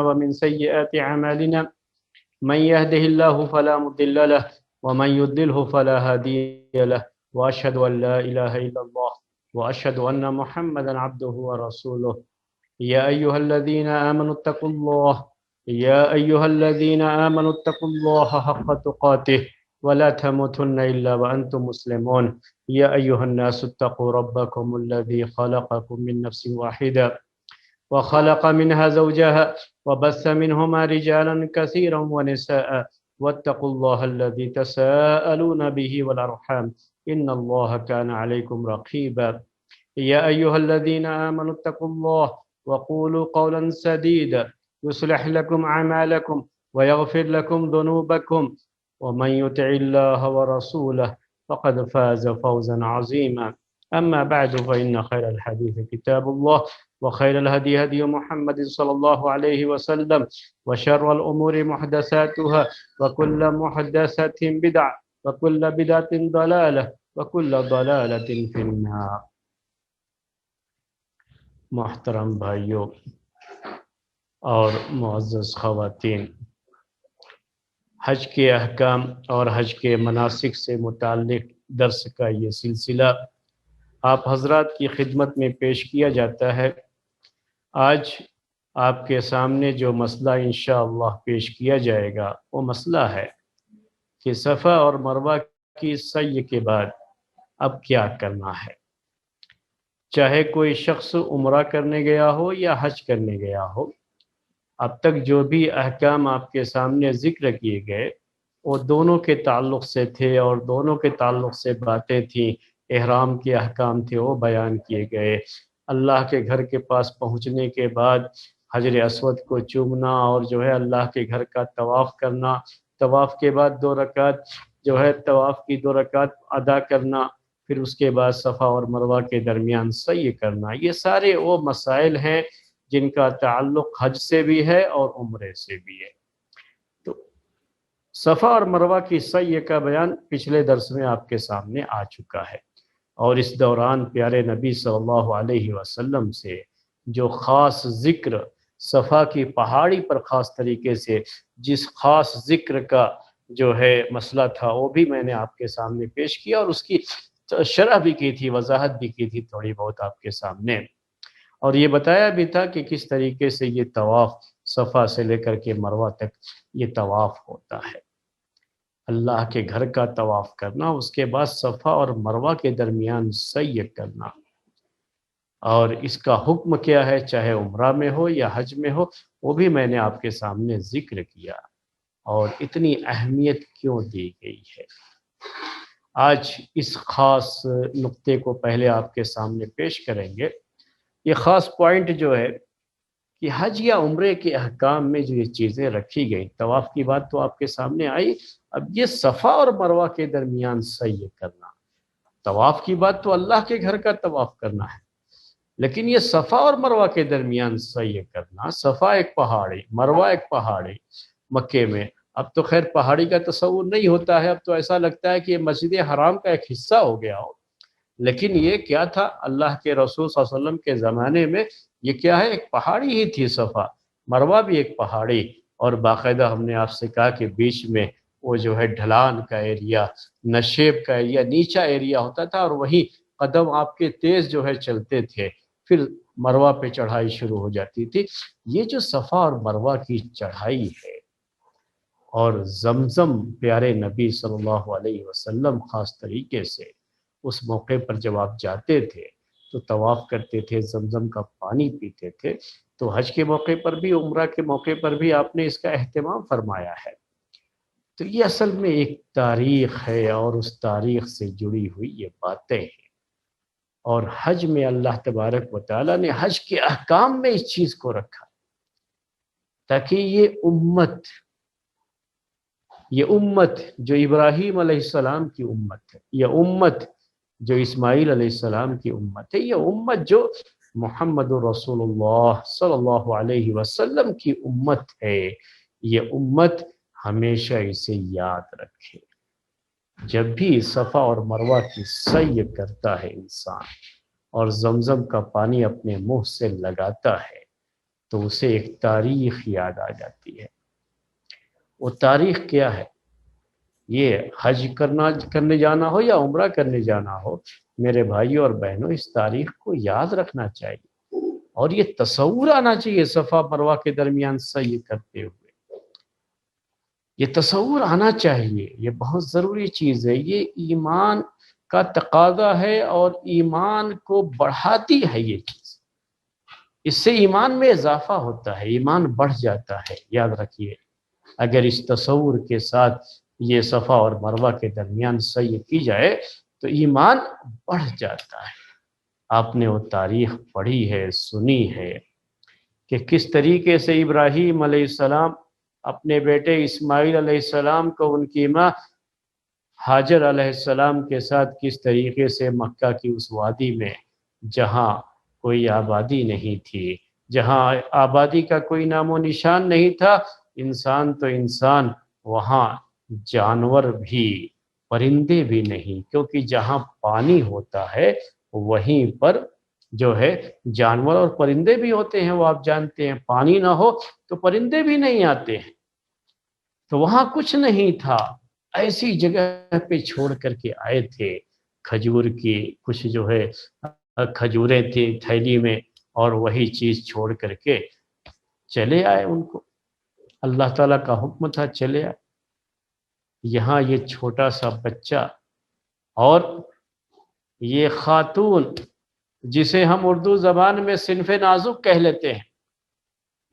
ومن سيئات أعمالنا من يهده الله فلا مضل له ومن يضلله فلا هادي له وأشهد أن لا إله إلا الله وأشهد أن محمدا عبده ورسوله يا أيها الذين آمنوا اتقوا الله حق تقاته ولا تموتن إلا وأنتم مسلمون يا أيها الناس اتقوا ربكم الذي خلقكم من نفس واحدة وخلق منها زوجها وبث منهما رجالا كثيرا ونساء واتقوا الله الذي تساءلون به والأرحام إن الله كان عليكم رقيبا يا أيها الذين آمنوا اتقوا الله وقولوا قولا سديدا يصلح لكم أعمالكم ويغفر لكم ذنوبكم ومن يطع الله ورسوله فقد فاز فوزا عظيما أما بعد فإن خير الحديث كتاب الله وخير الهدي هدي محمد صلى الله عليه وسلم وشر الأمور محدثاتها وكل محدثة بدعة وكل بدعة ضلالة وكل ضلالة في النار. محترم بھائیوں اور معزز خواتین، حج کے احکام اور حج کے مناسک سے متعلق درس کا یہ سلسلہ آپ حضرات کی خدمت میں پیش کیا جاتا ہے۔ آج آپ کے سامنے جو مسئلہ انشاءاللہ پیش کیا جائے گا وہ مسئلہ ہے کہ صفا اور مروہ کی سعی کے بعد اب کیا کرنا ہے۔ چاہے کوئی شخص عمرہ کرنے گیا ہو یا حج کرنے گیا ہو، اب تک جو بھی احکام آپ کے سامنے ذکر کیے گئے وہ دونوں کے تعلق سے تھے، اور دونوں کے تعلق سے باتیں تھیں، احرام کے احکام تھے وہ بیان کیے گئے۔ اللہ کے گھر کے پاس پہنچنے کے بعد حجر اسود کو چومنا اور جو ہے اللہ کے گھر کا طواف کرنا، طواف کے بعد 2 رکعت جو ہے طواف کی 2 رکعت ادا کرنا، پھر اس کے بعد صفا اور مروہ کے درمیان سعی کرنا، یہ سارے وہ مسائل ہیں جن کا تعلق حج سے بھی ہے اور عمرے سے بھی ہے۔ تو صفا اور مروہ کی سعی کا بیان پچھلے درس میں آپ کے سامنے آ چکا ہے، اور اس دوران پیارے نبی صلی اللہ علیہ وسلم سے جو خاص ذکر صفا کی پہاڑی پر خاص طریقے سے جس خاص ذکر کا جو ہے مسئلہ تھا وہ بھی میں نے آپ کے سامنے پیش کیا، اور اس کی شرح بھی کی تھی، وضاحت بھی کی تھی تھوڑی بہت آپ کے سامنے، اور یہ بتایا بھی تھا کہ کس طریقے سے یہ طواف صفا سے لے کر کے مروہ تک یہ طواف ہوتا ہے۔ اللہ کے گھر کا طواف کرنا، اس کے بعد صفا اور مروہ کے درمیان سعی کرنا، اور اس کا حکم کیا ہے چاہے عمرہ میں ہو یا حج میں ہو وہ بھی میں نے آپ کے سامنے ذکر کیا، اور اتنی اہمیت کیوں دی گئی ہے۔ آج اس خاص نقطے کو پہلے آپ کے سامنے پیش کریں گے۔ یہ خاص پوائنٹ جو ہے کہ حج یا عمرے کے احکام میں جو یہ چیزیں رکھی گئیں، طواف کی بات تو آپ کے سامنے آئی، اب یہ صفا اور مروہ کے درمیان سعی کرنا، طواف کی بات تو اللہ کے گھر کا طواف کرنا ہے، لیکن یہ صفا اور مروہ کے درمیان سعی کرنا، صفا ایک پہاڑی، مروہ ایک پہاڑی مکے میں، اب تو خیر پہاڑی کا تصور نہیں ہوتا ہے، اب تو ایسا لگتا ہے کہ یہ مسجد حرام کا ایک حصہ ہو گیا ہو، لیکن یہ کیا تھا اللہ کے رسول صلی اللہ علیہ وسلم کے زمانے میں، یہ کیا ہے ایک پہاڑی ہی تھی، صفا مروہ بھی ایک پہاڑی، اور باقاعدہ ہم نے آپ سے کہا کہ بیچ میں وہ جو ہے ڈھلان کا ایریا، نشیب کا ایریا، نیچا ایریا ہوتا تھا، اور وہی قدم آپ کے تیز جو ہے چلتے تھے، پھر مروہ پہ چڑھائی شروع ہو جاتی تھی۔ یہ جو صفا اور مروہ کی چڑھائی ہے، اور زمزم پیارے نبی صلی اللہ علیہ وسلم خاص طریقے سے اس موقع پر جب آپ جاتے تھے تو طواف کرتے تھے، زمزم کا پانی پیتے تھے، تو حج کے موقع پر بھی عمرہ کے موقع پر بھی آپ نے اس کا اہتمام فرمایا ہے۔ تو یہ اصل میں ایک تاریخ ہے، اور اس تاریخ سے جڑی ہوئی یہ باتیں ہیں، اور حج میں اللہ تبارک و تعالیٰ نے حج کے احکام میں اس چیز کو رکھا تاکہ یہ امت جو ابراہیم علیہ السلام کی امت ہے، یہ امت جو اسماعیل علیہ السلام کی امت ہے، یہ امت جو محمد رسول اللہ صلی اللہ علیہ وسلم کی امت ہے، یہ امت ہمیشہ اسے یاد رکھے۔ جب بھی صفا اور مروہ کی سعی کرتا ہے انسان، اور زمزم کا پانی اپنے منہ سے لگاتا ہے تو اسے ایک تاریخ یاد آ جاتی ہے۔ وہ تاریخ کیا ہے؟ یہ حج کرنے جانا ہو یا عمرہ کرنے جانا ہو، میرے بھائیوں اور بہنوں، اس تاریخ کو یاد رکھنا چاہیے، اور یہ تصور آنا چاہیے صفا مروہ کے درمیان سعی کرتے ہوئے۔ یہ تصور آنا چاہیے، یہ بہت ضروری چیز ہے، یہ ایمان کا تقاضا ہے اور ایمان کو بڑھاتی ہے یہ چیز۔ اس سے ایمان میں اضافہ ہوتا ہے، ایمان بڑھ جاتا ہے۔ یاد رکھیے، اگر اس تصور کے ساتھ یہ صفا اور مروہ کے درمیان سعی کی جائے تو ایمان بڑھ جاتا ہے۔ آپ نے وہ تاریخ پڑھی ہے، سنی ہے کہ کس طریقے سے ابراہیم علیہ السلام اپنے بیٹے اسماعیل علیہ السلام کو ان کی ماں ہاجر علیہ السلام کے ساتھ کس طریقے سے مکہ کی اس وادی میں، جہاں کوئی آبادی نہیں تھی، جہاں آبادی کا کوئی نام و نشان نہیں تھا، انسان تو انسان، وہاں جانور بھی، پرندے بھی نہیں، کیونکہ جہاں پانی ہوتا ہے وہیں پر جو ہے جانور اور پرندے بھی ہوتے ہیں، وہ آپ جانتے ہیں۔ پانی نہ ہو تو پرندے بھی نہیں آتے ہیں، تو وہاں کچھ نہیں تھا، ایسی جگہ پہ چھوڑ کر کے آئے تھے۔ کھجور کی کچھ جو ہے کھجوریں تھی تھیلی میں، اور وہی چیز چھوڑ کر کے چلے آئے، ان کو اللہ تعالیٰ کا حکم تھا، چلے آئے۔ یہاں یہ چھوٹا سا بچہ اور یہ خاتون، جسے ہم اردو زبان میں صنف نازک کہہ لیتے ہیں،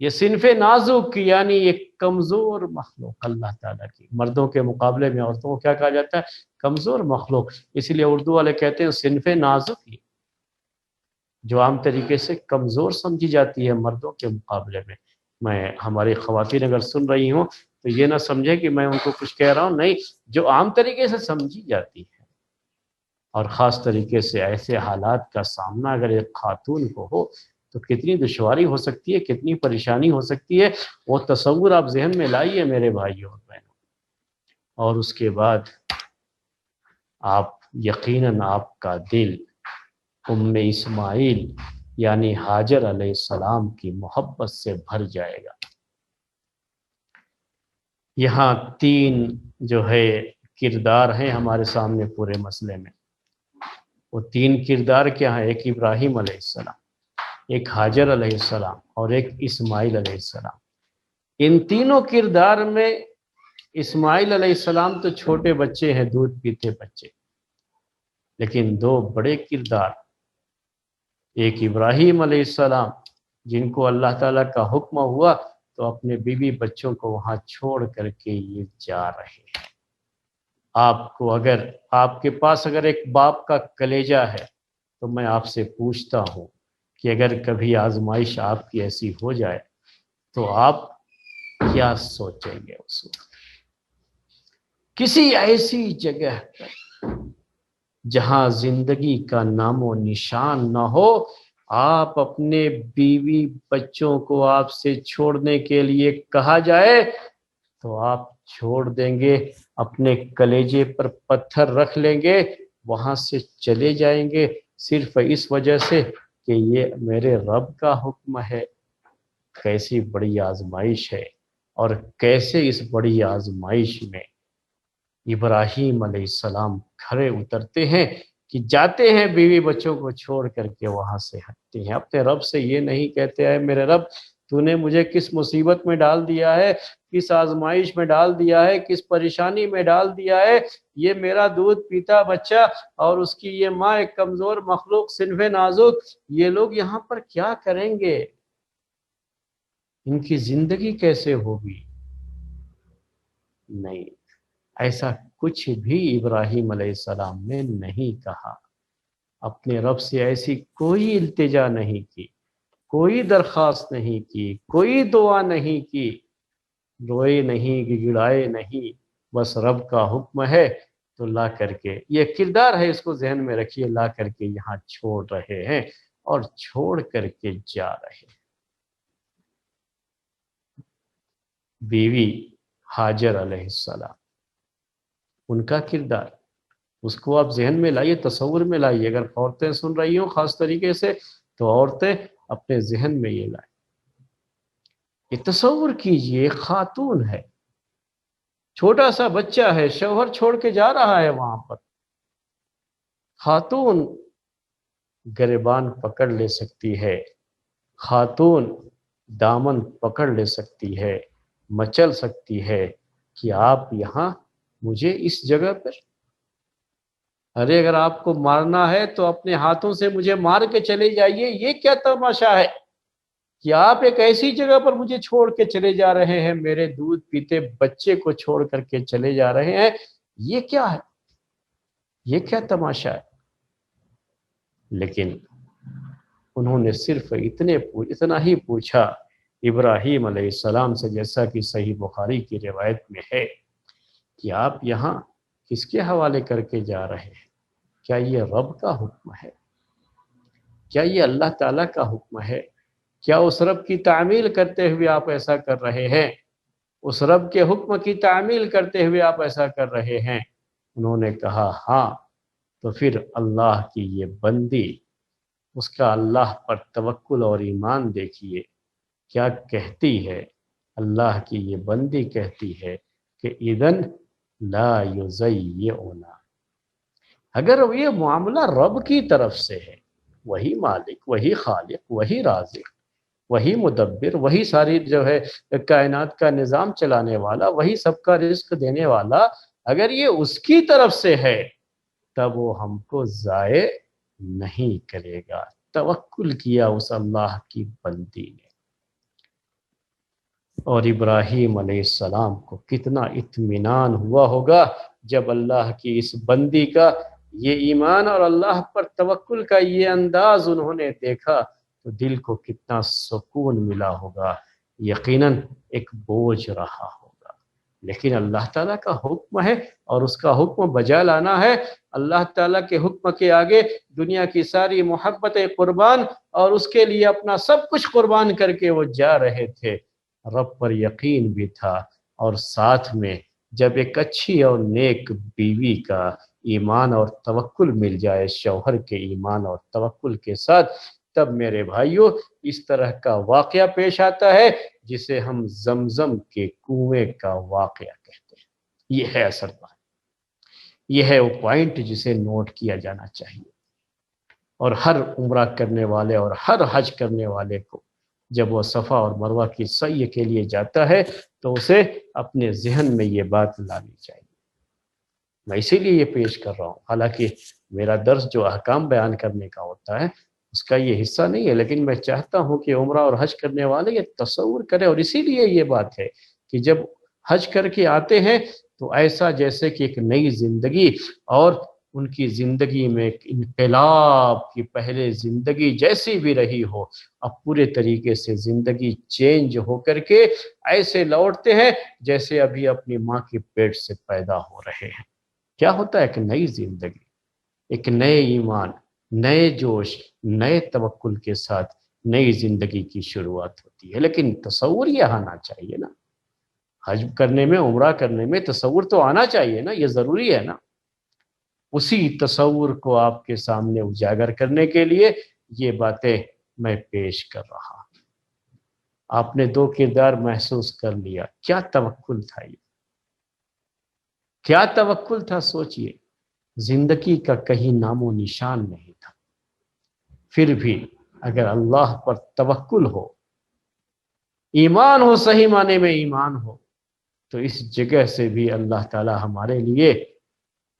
یہ صنف نازک یعنی ایک کمزور مخلوق اللہ تعالیٰ کی، مردوں کے مقابلے میں عورتوں کو کیا کہا جاتا ہے؟ کمزور مخلوق۔ اس لیے اردو والے کہتے ہیں صنف نازک، جو عام طریقے سے کمزور سمجھی جاتی ہے مردوں کے مقابلے میں ہماری خواتین اگر سن رہی ہوں تو یہ نہ سمجھے کہ میں ان کو کچھ کہہ رہا ہوں، نہیں، جو عام طریقے سے سمجھی جاتی ہے۔ اور خاص طریقے سے ایسے حالات کا سامنا اگر ایک خاتون کو ہو تو کتنی دشواری ہو سکتی ہے، کتنی پریشانی ہو سکتی ہے، وہ تصور آپ ذہن میں لائیے میرے بھائیوں اور بہنوں۔ اور اس کے بعد آپ یقیناً آپ کا دل ام اسماعیل یعنی ہاجر علیہ السلام کی محبت سے بھر جائے گا۔ یہاں تین جو ہے کردار ہیں ہمارے سامنے پورے مسئلے میں۔ وہ تین کردار کیا ہیں؟ ایک ابراہیم علیہ السلام، ایک ہاجر علیہ السلام، اور ایک اسماعیل علیہ السلام۔ ان تینوں کردار میں اسماعیل علیہ السلام تو چھوٹے بچے ہیں، دودھ پیتے بچے، لیکن دو بڑے کردار، ایک ابراہیم علیہ السلام جن کو اللہ تعالیٰ کا حکم ہوا تو اپنے بیوی بچوں کو وہاں چھوڑ کر کے یہ جا رہے ہیں۔ آپ کو اگر آپ کے پاس اگر ایک باپ کا کلیجہ ہے تو میں آپ سے پوچھتا ہوں کہ اگر کبھی آزمائش آپ کی ایسی ہو جائے تو آپ کیا سوچیں گے اس وقت؟ کسی ایسی جگہ پر جہاں زندگی کا نام و نشان نہ ہو، آپ اپنے بیوی بچوں کو آپ سے چھوڑنے کے لیے کہا جائے تو آپ چھوڑ دیں گے، اپنے کلیجے پر پتھر رکھ لیں گے، وہاں سے چلے جائیں گے، صرف اس وجہ سے کہ یہ میرے رب کا حکم ہے۔ کیسی بڑی آزمائش ہے، اور کیسے اس بڑی آزمائش میں ابراہیم علیہ السلام کھڑے اترتے ہیں کہ جاتے ہیں، بیوی بچوں کو چھوڑ کر کے وہاں سے ہٹتے ہیں۔ اپنے رب سے یہ نہیں کہتے ہیں میرے رب تو نے مجھے کس مصیبت میں ڈال دیا ہے، کس آزمائش میں ڈال دیا ہے، کس پریشانی میں ڈال دیا ہے، یہ میرا دودھ پیتا بچہ اور اس کی یہ ماں ایک کمزور مخلوق صنف نازک، یہ لوگ یہاں پر کیا کریں گے، ان کی زندگی کیسے ہوگی؟ نہیں، ایسا کچھ بھی ابراہیم علیہ السلام نے نہیں کہا، اپنے رب سے ایسی کوئی التجا نہیں کی، کوئی درخواست نہیں کی، کوئی دعا نہیں کی، روئے نہیں، گڑگڑائے نہیں، بس رب کا حکم ہے تو لا کر کے، یہ کردار ہے، اس کو ذہن میں رکھیے، لا کر کے یہاں چھوڑ رہے ہیں اور چھوڑ کر کے جا رہے ہیں۔ بیوی ہاجر علیہ السلام، ان کا کردار اس کو آپ ذہن میں لائیے، تصور میں لائیے۔ اگر عورتیں سن رہی ہوں خاص طریقے سے تو عورتیں اپنے ذہن میں یہ لائیں، یہ تصور کیجئے، ایک خاتون ہے، چھوٹا سا بچہ ہے، شوہر چھوڑ کے جا رہا ہے وہاں پر، خاتون گریبان پکڑ لے سکتی ہے، خاتون دامن پکڑ لے سکتی ہے، مچل سکتی ہے کہ آپ یہاں مجھے اس جگہ پر، ارے اگر آپ کو مارنا ہے تو اپنے ہاتھوں سے مجھے مار کے چلے جائیے، یہ کیا تماشا ہے کہ آپ ایک ایسی جگہ پر مجھے چھوڑ کے چلے جا رہے ہیں، میرے دودھ پیتے بچے کو چھوڑ کر کے چلے جا رہے ہیں، یہ کیا ہے، یہ کیا تماشا ہے؟ لیکن انہوں نے صرف اتنا ہی پوچھا ابراہیم علیہ السلام سے، جیسا کہ صحیح بخاری کی روایت میں ہے کہ آپ یہاں کس کے حوالے کر کے جا رہے ہیں؟ کیا یہ رب کا حکم ہے؟ کیا یہ اللہ تعالیٰ کا حکم ہے؟ کیا اس رب کی تعمیل کرتے ہوئے آپ ایسا کر رہے ہیں؟ اس رب کے حکم کی تعمیل کرتے ہوئے آپ ایسا کر رہے ہیں؟ انہوں نے کہا ہاں۔ تو پھر اللہ کی یہ بندی، اس کا اللہ پر توکل اور ایمان دیکھیے کیا کہتی ہے۔ اللہ کی یہ بندی کہتی ہے کہ اذن لا یضیعنا، اگر یہ معاملہ رب کی طرف سے ہے، وہی مالک، وہی خالق، وہی رازق، وہی مدبر، وہی ساری جو ہے کائنات کا نظام چلانے والا، وہی سب کا رزق دینے والا، اگر یہ اس کی طرف سے ہے تب وہ ہم کو ضائع نہیں کرے گا۔ توکل کیا اس اللہ کی بندی نے، اور ابراہیم علیہ السلام کو کتنا اطمینان ہوا ہوگا جب اللہ کی اس بندی کا یہ ایمان اور اللہ پر توکل کا یہ انداز انہوں نے دیکھا تو دل کو کتنا سکون ملا ہوگا، یقیناً ایک بوجھ رہا ہوگا۔ لیکن اللہ تعالیٰ کا حکم ہے اور اس کا حکم بجا لانا ہے۔ اللہ تعالیٰ کے حکم کے آگے دنیا کی ساری محبتیں قربان، اور اس کے لیے اپنا سب کچھ قربان کر کے وہ جا رہے تھے۔ رب پر یقین بھی تھا، اور ساتھ میں جب ایک اچھی اور نیک بیوی کا ایمان اور توکل مل جائے شوہر کے ایمان اور توکل کے ساتھ، تب میرے بھائیوں اس طرح کا واقعہ پیش آتا ہے جسے ہم زمزم کے کنویں کا واقعہ کہتے ہیں۔ یہ ہے اصل بات، یہ ہے وہ پوائنٹ جسے نوٹ کیا جانا چاہیے۔ اور ہر عمرہ کرنے والے اور ہر حج کرنے والے کو جب وہ صفا اور مروہ کی سعی کے لیے جاتا ہے تو اسے اپنے ذہن میں یہ بات لانی چاہیے۔ میں اسی لیے یہ پیش کر رہا ہوں، حالانکہ میرا درس جو احکام بیان کرنے کا ہوتا ہے اس کا یہ حصہ نہیں ہے، لیکن میں چاہتا ہوں کہ عمرہ اور حج کرنے والے یہ تصور کریں، اور اسی لیے یہ بات ہے کہ جب حج کر کے آتے ہیں تو ایسا جیسے کہ ایک نئی زندگی، اور ان کی زندگی میں ایک انقلاب کی، پہلے زندگی جیسی بھی رہی ہو اب پورے طریقے سے زندگی چینج ہو کر کے ایسے لوٹتے ہیں جیسے ابھی اپنی ماں کے پیٹ سے پیدا ہو رہے ہیں۔ کیا ہوتا ہے؟ ایک نئی زندگی، ایک نئے ایمان، نئے جوش، نئے توکل کے ساتھ نئی زندگی کی شروعات ہوتی ہے۔ لیکن تصور یہ آنا چاہیے نا، حج کرنے میں، عمرہ کرنے میں تصور تو آنا چاہیے نا، یہ ضروری ہے نا۔ اسی تصور کو آپ کے سامنے اجاگر کرنے کے لیے یہ باتیں میں پیش کر رہا ہوں۔ آپ نے دو کردار محسوس کر لیا، کیا توکل تھا یہ، کیا توکل تھا؟ سوچئے، زندگی کا کہیں نام و نشان نہیں تھا، پھر بھی اگر اللہ پر توکل ہو، ایمان ہو، صحیح معنی میں ایمان ہو، تو اس جگہ سے بھی اللہ تعالی ہمارے لیے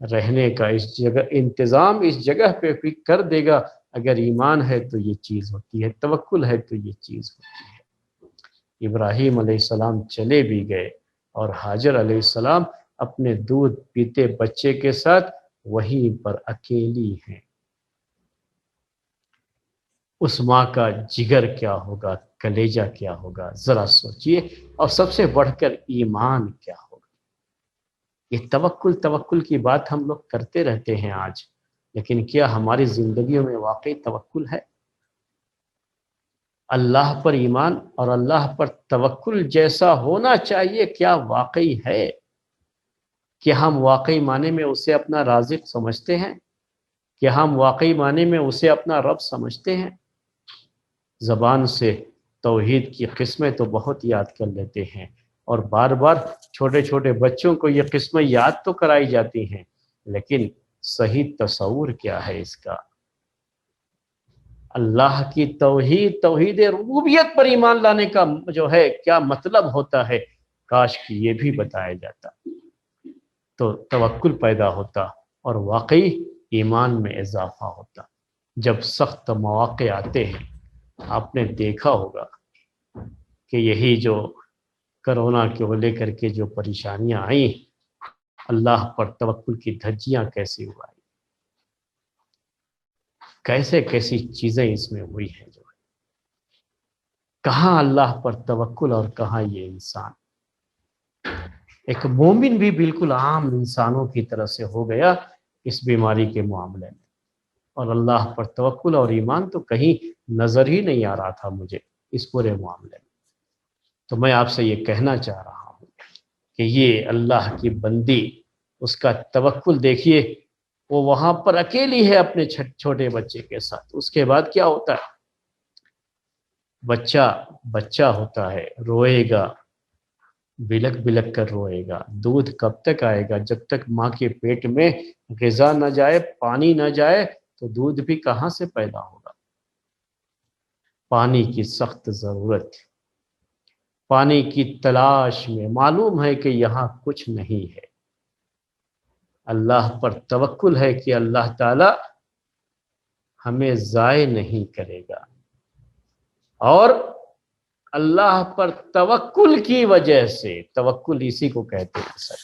رہنے کا اس جگہ انتظام اس جگہ پہ بھی کر دے گا۔ اگر ایمان ہے تو یہ چیز ہوتی ہے، توکل ہے تو یہ چیز ہوتی ہے۔ ابراہیم علیہ السلام چلے بھی گئے، اور حاجر علیہ السلام اپنے دودھ پیتے بچے کے ساتھ وہیں پر اکیلی ہیں۔ اس ماں کا جگر کیا ہوگا، کلیجہ کیا ہوگا، ذرا سوچئے، اور سب سے بڑھ کر ایمان کیا ہوگا۔ یہ توکل کی بات ہم لوگ کرتے رہتے ہیں آج، لیکن کیا ہماری زندگیوں میں واقعی توکل ہے؟ اللہ پر ایمان اور اللہ پر توکل جیسا ہونا چاہیے، کیا واقعی ہے؟ کہ ہم واقعی معنی میں اسے اپنا رازق سمجھتے ہیں؟ کہ ہم واقعی معنی میں اسے اپنا رب سمجھتے ہیں؟ زبان سے توحید کی قسمیں تو بہت یاد کر لیتے ہیں، اور بار بار چھوٹے چھوٹے بچوں کو یہ قسمیں یاد تو کرائی جاتی ہیں، لیکن صحیح تصور کیا ہے اس کا؟ اللہ کی توحید، توحید ربوبیت پر ایمان لانے کا جو ہے کیا مطلب ہوتا ہے، کاش کہ یہ بھی بتایا جاتا تو توکل پیدا ہوتا اور واقعی ایمان میں اضافہ ہوتا۔ جب سخت مواقع آتے ہیں، آپ نے دیکھا ہوگا کہ یہی جو کرونا کو لے کر کے جو پریشانیاں آئیں، اللہ پر توکل کی دھجیاں کیسی اڑائی، کیسے کیسی چیزیں اس میں ہوئی ہیں، جو کہاں اللہ پر توکل اور کہاں یہ انسان۔ ایک مومن بھی بالکل عام انسانوں کی طرح سے ہو گیا اس بیماری کے معاملے میں، اور اللہ پر توکل اور ایمان تو کہیں نظر ہی نہیں آ رہا تھا مجھے اس پورے معاملے میں۔ تو میں آپ سے یہ کہنا چاہ رہا ہوں کہ یہ اللہ کی بندی، اس کا توکل دیکھیے، وہ وہاں پر اکیلی ہے اپنے چھوٹے بچے کے ساتھ۔ اس کے بعد کیا ہوتا ہے؟ بچہ ہوتا ہے، روئے گا، بلک بلک کر روئے گا۔ دودھ کب تک آئے گا؟ جب تک ماں کے پیٹ میں غذا نہ جائے، پانی نہ جائے تو دودھ بھی کہاں سے پیدا ہوگا؟ پانی کی سخت ضرورت، پانی کی تلاش میں معلوم ہے کہ یہاں کچھ نہیں ہے۔ اللہ پر توکل ہے کہ اللہ تعالی ہمیں ضائع نہیں کرے گا، اور اللہ پر توکل کی وجہ سے، توکل اسی کو کہتے ہیں سر،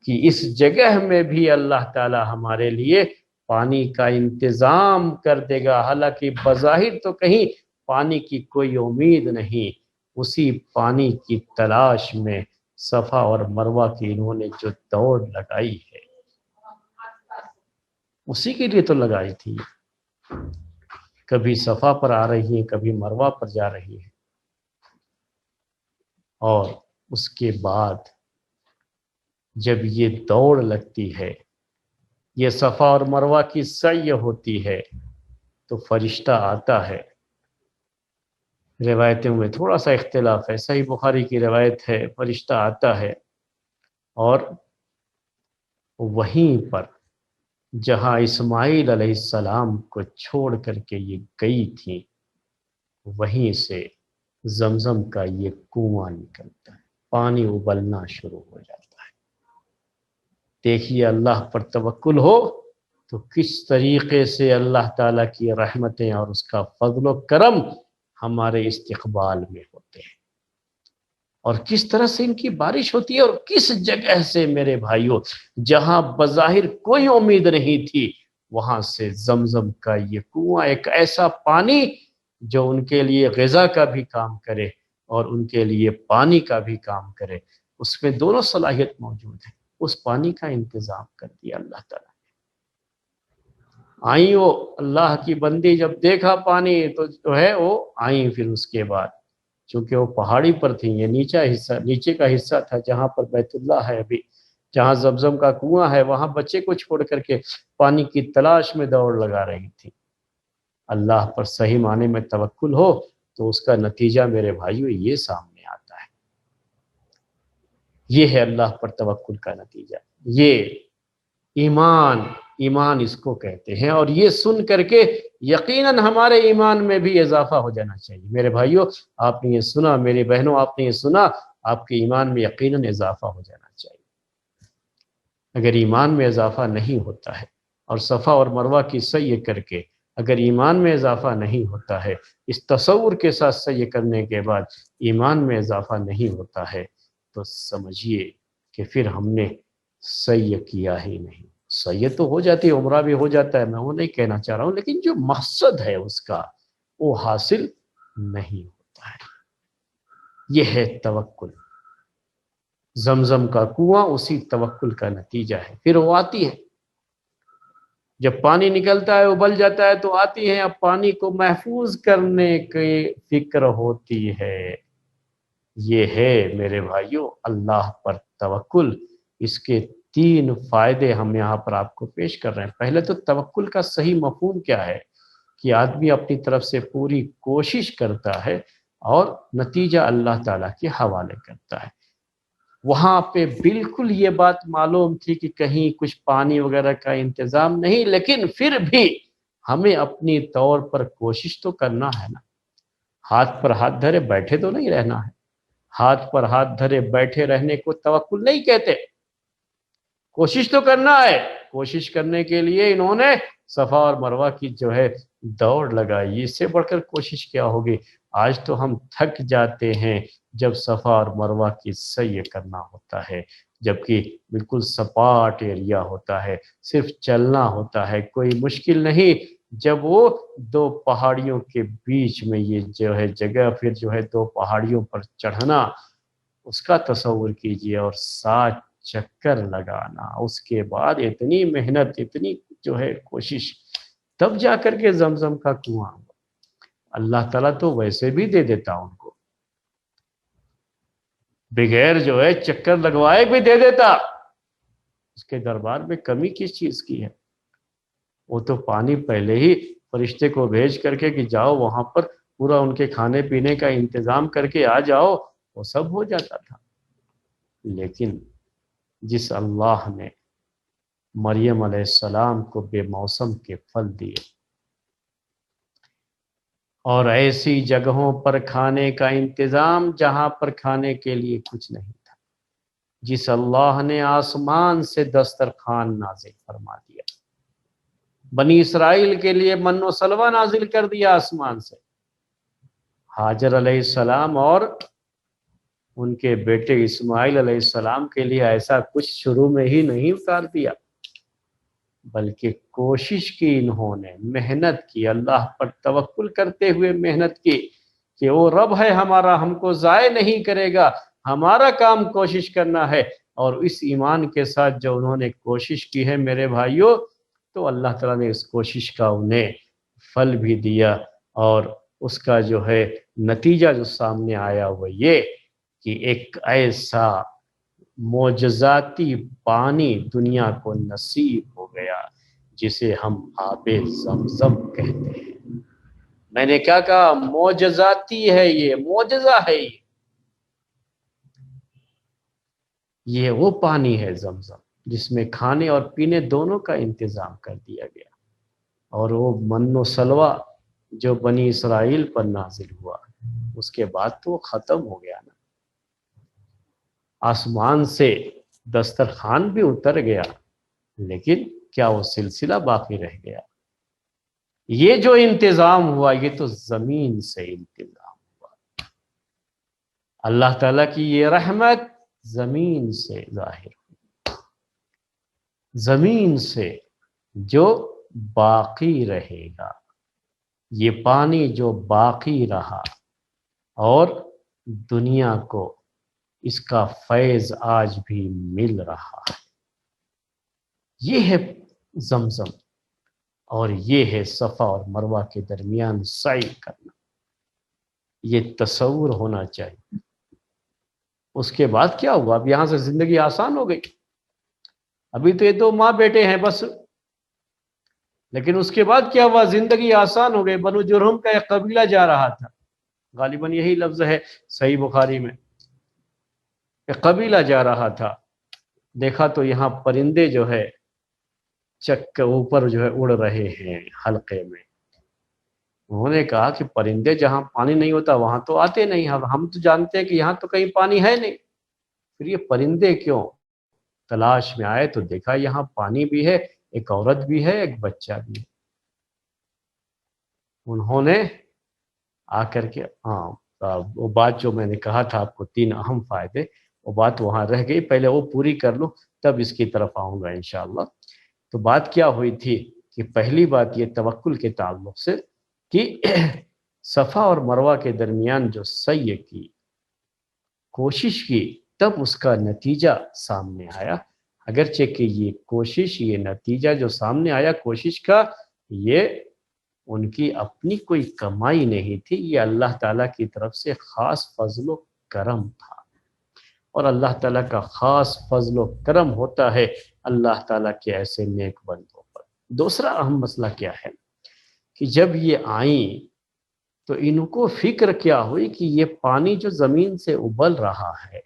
کہ اس جگہ میں بھی اللہ تعالی ہمارے لیے پانی کا انتظام کر دے گا۔ حالانکہ بظاہر تو کہیں پانی کی کوئی امید نہیں، اسی پانی کی تلاش میں صفا اور مروہ کی انہوں نے جو دوڑ لگائی ہے، اسی کے لیے تو لگائی تھی۔ کبھی صفا پر آ رہی ہے، کبھی مروہ پر جا رہی ہے، اور اس کے بعد جب یہ دوڑ لگتی ہے، یہ صفا اور مروہ کی سعی ہوتی ہے، تو فرشتہ آتا ہے۔ روایتوں میں تھوڑا سا اختلاف ہے، صحیح بخاری کی روایت ہے، فرشتہ آتا ہے اور وہیں پر جہاں اسماعیل علیہ السلام کو چھوڑ کر کے یہ گئی تھی، وہیں سے زمزم کا یہ کنواں نکلتا ہے، پانی ابلنا شروع ہو جاتا ہے۔ دیکھیے اللہ پر توکل ہو تو کس طریقے سے اللہ تعالیٰ کی رحمتیں اور اس کا فضل و کرم ہمارے استقبال میں ہوتے ہیں، اور کس طرح سے ان کی بارش ہوتی ہے، اور کس جگہ سے میرے بھائیوں، جہاں بظاہر کوئی امید نہیں تھی، وہاں سے زمزم کا یہ کنواں، ایک ایسا پانی جو ان کے لیے غذا کا بھی کام کرے اور ان کے لیے پانی کا بھی کام کرے، اس میں دونوں صلاحیت موجود ہے۔ اس پانی کا انتظام کر دیا اللہ تعالیٰ۔ آئیں وہ اللہ کی بندی، جب دیکھا پانی تو جو ہے وہ آئیں، پھر اس کے بعد چونکہ وہ پہاڑی پر تھیں، یہ نیچے کا حصہ تھا جہاں پر بیت اللہ ہے ابھی، جہاں زمزم کا کنواں ہے، وہاں بچے کو چھوڑ کر کے پانی کی تلاش میں دوڑ لگا رہی تھی۔ اللہ پر صحیح معنی میں توکل ہو تو اس کا نتیجہ میرے بھائیوں یہ سامنے آتا ہے۔ یہ ہے اللہ پر توکل کا نتیجہ، یہ ایمان اس کو کہتے ہیں۔ اور یہ سن کر کے یقیناً ہمارے ایمان میں بھی اضافہ ہو جانا چاہیے۔ میرے بھائیوں آپ نے یہ سنا، میری بہنوں آپ نے یہ سنا، آپ کے ایمان میں یقیناً اضافہ ہو جانا چاہیے۔ اگر ایمان میں اضافہ نہیں ہوتا ہے، اور صفا اور مروہ کی سعی کر کے اگر ایمان میں اضافہ نہیں ہوتا ہے، اس تصور کے ساتھ سعی کرنے کے بعد ایمان میں اضافہ نہیں ہوتا ہے، تو سمجھیے کہ پھر ہم نے سعی کیا ہی نہیں۔ سعی تو ہو جاتی ہے، عمرہ بھی ہو جاتا ہے، میں وہ نہیں کہنا چاہ رہا ہوں، لیکن جو مقصد ہے اس کا وہ حاصل نہیں ہوتا ہے۔ یہ ہے توکل۔ زمزم کا کنواں اسی توکل کا نتیجہ ہے۔ پھر وہ آتی ہے، جب پانی نکلتا ہے ابل جاتا ہے تو آتی ہے، اب پانی کو محفوظ کرنے کی فکر ہوتی ہے۔ یہ ہے میرے بھائیوں اللہ پر توکل، اس کے 3 فائدے ہم یہاں پر آپ کو پیش کر رہے ہیں۔ پہلے تو توکل کا صحیح مفہوم کیا ہے کہ آدمی اپنی طرف سے پوری کوشش کرتا ہے اور نتیجہ اللہ تعالیٰ کے حوالے کرتا ہے۔ وہاں پہ بالکل یہ بات معلوم تھی کہ کہیں کچھ پانی وغیرہ کا انتظام نہیں، لیکن پھر بھی ہمیں اپنی طور پر کوشش تو کرنا ہے نا۔ ہاتھ پر ہاتھ دھرے بیٹھے تو نہیں رہنا ہے۔ ہاتھ پر ہاتھ دھرے بیٹھے رہنے کو توکل نہیں کہتے، کوشش تو کرنا ہے۔ کوشش کرنے کے لیے انہوں نے صفا اور مروہ کی جو ہے دوڑ لگائی، اس سے بڑھ کر کوشش کیا ہوگی۔ آج تو ہم تھک جاتے ہیں جب صفا اور مروہ کی سعی کرنا ہوتا ہے، جبکہ بالکل سپاٹ ایریا ہوتا ہے، صرف چلنا ہوتا ہے، کوئی مشکل نہیں۔ جب وہ 2 پہاڑیوں کے بیچ میں یہ جو ہے جگہ، پھر جو ہے 2 پہاڑیوں پر چڑھنا، اس کا تصور کیجئے، اور 7 چکر لگانا، اس کے بعد اتنی محنت، اتنی جو ہے کوشش، تب جا کر کے زمزم کا کنواں۔ اللہ تعالیٰ تو ویسے بھی دے دیتا ان کو، بغیر جو ہے چکر لگوائے بھی دے دیتا۔ اس کے دربار میں کمی کس چیز کی ہے؟ وہ تو پانی پہلے ہی فرشتے کو بھیج کر کے کہ جاؤ وہاں پر پورا ان کے کھانے پینے کا انتظام کر کے آ جاؤ، وہ سب ہو جاتا تھا۔ لیکن جس اللہ نے مریم علیہ السلام کو بے موسم کے پھل دیے اور ایسی جگہوں پر کھانے کا انتظام جہاں پر کھانے کے لیے کچھ نہیں تھا، جس اللہ نے آسمان سے دسترخوان نازل فرما دیا، بنی اسرائیل کے لیے من و سلوہ نازل کر دیا آسمان سے، ہاجر علیہ السلام اور ان کے بیٹے اسماعیل علیہ السلام کے لیے ایسا کچھ شروع میں ہی نہیں اتار دیا، بلکہ کوشش کی، انہوں نے محنت کی، اللہ پر توکل کرتے ہوئے محنت کی کہ وہ رب ہے ہمارا، ہم کو ضائع نہیں کرے گا، ہمارا کام کوشش کرنا ہے۔ اور اس ایمان کے ساتھ جو انہوں نے کوشش کی ہے میرے بھائیوں، تو اللہ تعالیٰ نے اس کوشش کا انہیں پھل بھی دیا، اور اس کا جو ہے نتیجہ جو سامنے آیا وہ یہ کہ ایک ایسا معجزاتی پانی دنیا کو نصیب ہو گیا جسے ہم آب زمزم کہتے ہیں۔ میں نے کیا کہا؟ معجزاتی ہے، یہ معجزہ ہے، یہ وہ پانی ہے زمزم جس میں کھانے اور پینے دونوں کا انتظام کر دیا گیا، اور وہ من و سلوہ جو بنی اسرائیل پر نازل ہوا، اس کے بعد تو وہ ختم ہو گیا نا۔ آسمان سے دسترخوان بھی اتر گیا، لیکن کیا وہ سلسلہ باقی رہ گیا؟ یہ جو انتظام ہوا یہ تو زمین سے انتظام ہوا، اللہ تعالیٰ کی یہ رحمت زمین سے ظاہر ہوئی، زمین سے جو باقی رہے گا، یہ پانی جو باقی رہا، اور دنیا کو اس کا فیض آج بھی مل رہا ہے۔ یہ ہے زمزم، اور یہ ہے صفا اور مروہ کے درمیان سعی کرنا، یہ تصور ہونا چاہیے۔ اس کے بعد کیا ہوا؟ اب یہاں سے زندگی آسان ہو گئی، ابھی تو یہ 2 ماں بیٹے ہیں بس، لیکن اس کے بعد کیا ہوا؟ زندگی آسان ہو گئی۔ بنو جرہم کا ایک قبیلہ جا رہا تھا، غالباً یہی لفظ ہے صحیح بخاری میں، ایک قبیلہ جا رہا تھا، دیکھا تو یہاں پرندے جو ہے چک کے اوپر جو ہے اڑ رہے ہیں حلقے میں۔ انہوں نے کہا کہ پرندے جہاں پانی نہیں ہوتا وہاں تو آتے نہیں، ہم تو جانتے ہیں کہ یہاں تو کہیں پانی ہے نہیں، پھر یہ پرندے کیوں؟ تلاش میں آئے تو دیکھا یہاں پانی بھی ہے، ایک عورت بھی ہے، ایک بچہ بھی ہے۔ انہوں نے آ کر کے وہ بات جو میں نے کہا تھا آپ کو 3 اہم فائدے، وہ بات وہاں رہ گئی، پہلے وہ پوری کر لوں تب اس کی طرف آؤں گا انشاءاللہ۔ تو بات کیا ہوئی تھی کہ پہلی بات یہ توکل کے تعلق سے کہ صفا اور مروہ کے درمیان جو سعی کی، کوشش کی، تب اس کا نتیجہ سامنے آیا، اگرچہ کہ یہ کوشش، یہ نتیجہ جو سامنے آیا کوشش کا، یہ ان کی اپنی کوئی کمائی نہیں تھی، یہ اللہ تعالیٰ کی طرف سے خاص فضل و کرم تھا۔ اور اللہ تعالیٰ کا خاص فضل و کرم ہوتا ہے اللہ تعالیٰ کے ایسے نیک بندوں پر۔ دوسرا اہم مسئلہ کیا ہے کہ جب یہ آئیں تو ان کو فکر کیا ہوئی کہ یہ پانی جو زمین سے ابل رہا ہے،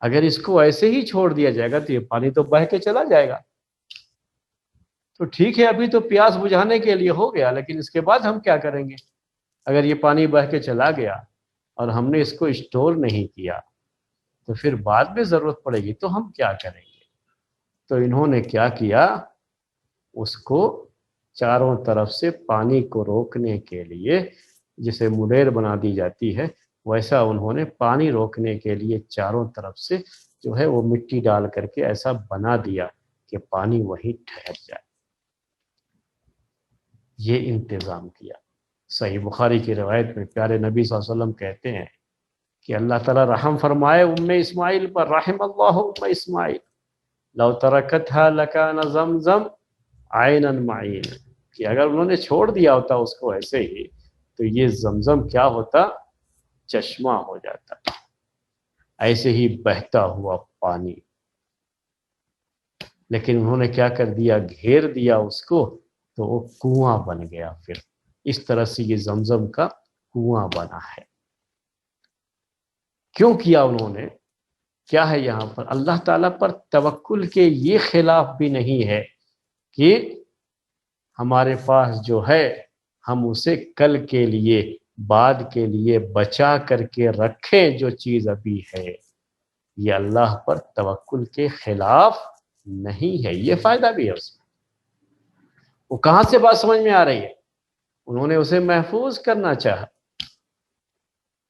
اگر اس کو ایسے ہی چھوڑ دیا جائے گا تو یہ پانی تو بہہ کے چلا جائے گا، تو ٹھیک ہے ابھی تو پیاس بجھانے کے لیے ہو گیا، لیکن اس کے بعد ہم کیا کریں گے؟ اگر یہ پانی بہہ کے چلا گیا اور ہم نے اس کو اسٹور نہیں کیا تو پھر بعد میں ضرورت پڑے گی تو ہم کیا کریں گے؟ تو انہوں نے کیا کیا، اس کو چاروں طرف سے پانی کو روکنے کے لیے جسے منیر بنا دی جاتی ہے، ویسا انہوں نے پانی روکنے کے لیے چاروں طرف سے جو ہے وہ مٹی ڈال کر کے ایسا بنا دیا کہ پانی وہیں ٹھہر جائے۔ یہ انتظام کیا۔ صحیح بخاری کی روایت میں پیارے نبی صلی اللہ علیہ وسلم کہتے ہیں کہ اللہ تعالیٰ رحم فرمائے ام اسماعیل پر، رحم اللہ ام اسماعیل لو ترکتها لکان زمزم عینا معین، کہ اگر انہوں نے چھوڑ دیا ہوتا اس کو ایسے ہی تو یہ زمزم کیا ہوتا؟ چشمہ ہو جاتا، ایسے ہی بہتا ہوا پانی۔ لیکن انہوں نے کیا کر دیا، گھیر دیا اس کو، تو وہ کنواں بن گیا۔ پھر اس طرح سے یہ زمزم کا کنواں بنا ہے۔ کیوں کیا انہوں نے؟ کیا ہے یہاں پر اللہ تعالیٰ پر توکل کے یہ خلاف بھی نہیں ہے کہ ہمارے پاس جو ہے ہم اسے کل کے لیے، بعد کے لیے بچا کر کے رکھیں جو چیز ابھی ہے، یہ اللہ پر توکل کے خلاف نہیں ہے، یہ فائدہ بھی ہے اس میں۔ وہ کہاں سے بات سمجھ میں آ رہی ہے؟ انہوں نے اسے محفوظ کرنا چاہا۔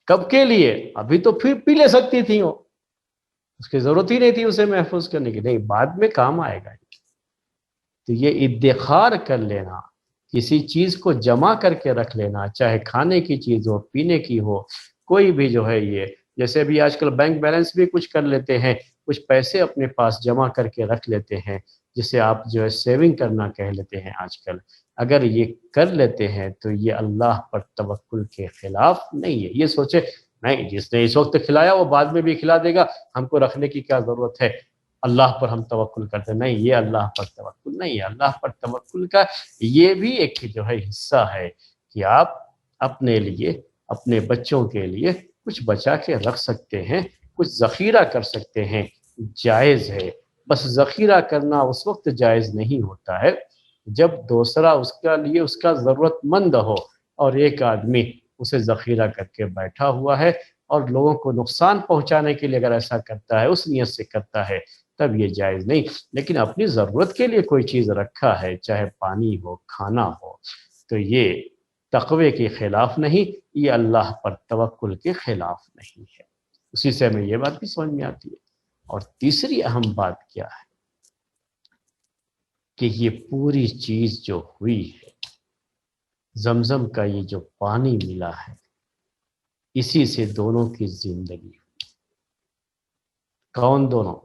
کب کے لیے؟ ابھی تو پھر پی لے سکتی تھی وہ، اس کی ضرورت ہی نہیں تھی اسے محفوظ کرنے کی، نہیں بعد میں کام آئے گا۔ تو یہ ادخار کر لینا، کسی چیز کو جمع کر کے رکھ لینا، چاہے کھانے کی چیز ہو، پینے کی ہو، کوئی بھی جو ہے یہ جیسے بھی آج کل بینک بیلنس بھی کچھ کر لیتے ہیں، کچھ پیسے اپنے پاس جمع کر کے رکھ لیتے ہیں، جسے آپ جو ہے سیونگ کرنا کہہ لیتے ہیں آج کل۔ اگر یہ کر لیتے ہیں تو یہ اللہ پر توکل کے خلاف نہیں ہے۔ یہ سوچے نہیں جس نے اس وقت کھلایا وہ بعد میں بھی کھلا دے گا، ہم کو رکھنے کی کیا ضرورت ہے، اللہ پر ہم توکل کرتے، نہیں، یہ اللہ پر توکل نہیں ہے۔ اللہ پر توکل کا یہ بھی ایک جو ہے حصہ ہے کہ آپ اپنے لیے، اپنے بچوں کے لیے کچھ بچا کے رکھ سکتے ہیں، کچھ ذخیرہ کر سکتے ہیں، جائز ہے۔ بس ذخیرہ کرنا اس وقت جائز نہیں ہوتا ہے جب دوسرا اس کا لیے اس کا ضرورت مند ہو، اور ایک آدمی اسے ذخیرہ کر کے بیٹھا ہوا ہے اور لوگوں کو نقصان پہنچانے کے لیے اگر ایسا کرتا ہے، اس نیت سے کرتا ہے، تب یہ جائز نہیں۔ لیکن اپنی ضرورت کے لیے کوئی چیز رکھا ہے، چاہے پانی ہو، کھانا ہو، تو یہ تقوی کے خلاف نہیں، یہ اللہ پر توکل کے خلاف نہیں ہے۔ اسی سے ہمیں یہ بات بھی سمجھ میں آتی ہے۔ اور تیسری اہم بات کیا ہے کہ یہ پوری چیز جو ہوئی ہے، زمزم کا یہ جو پانی ملا ہے، اسی سے دونوں کی زندگی ہوئی۔ کون دونوں؟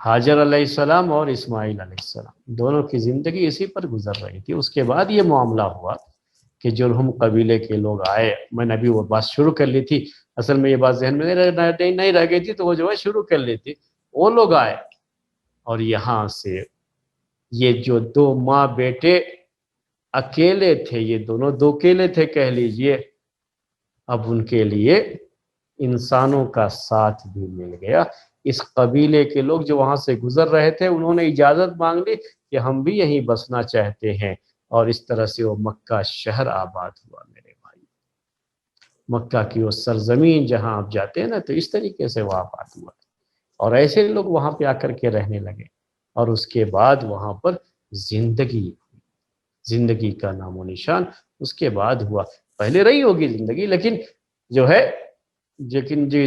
حاجر علیہ السلام اور اسماعیل علیہ السلام، دونوں کی زندگی اسی پر گزر رہی تھی۔ اس کے بعد یہ معاملہ ہوا کہ جرہم قبیلے کے لوگ آئے۔ میں نے ابھی وہ بات شروع کر لی تھی، اصل میں یہ بات ذہن میں نہیں رہ گئی تھی، تو وہ جو ہے شروع کر لی تھی۔ وہ لوگ آئے اور یہاں سے یہ جو دو ماں بیٹے اکیلے تھے، یہ دونوں دو اکیلے تھے کہہ لیجئے، اب ان کے لیے انسانوں کا ساتھ بھی مل گیا۔ اس قبیلے کے لوگ جو وہاں سے گزر رہے تھے، انہوں نے اجازت مانگ لی کہ ہم بھی یہیں بسنا چاہتے ہیں، اور اس طرح سے وہ مکہ شہر آباد ہوا۔ میرے بھائی، مکہ کی وہ سرزمین جہاں آپ جاتے ہیں نا، تو اس طریقے سے وہ آباد ہوا، اور ایسے لوگ وہاں پہ آ کر کے رہنے لگے، اور اس کے بعد وہاں پر زندگی کا نام و نشان اس کے بعد ہوا۔ پہلے رہی ہوگی زندگی، لیکن جو ہے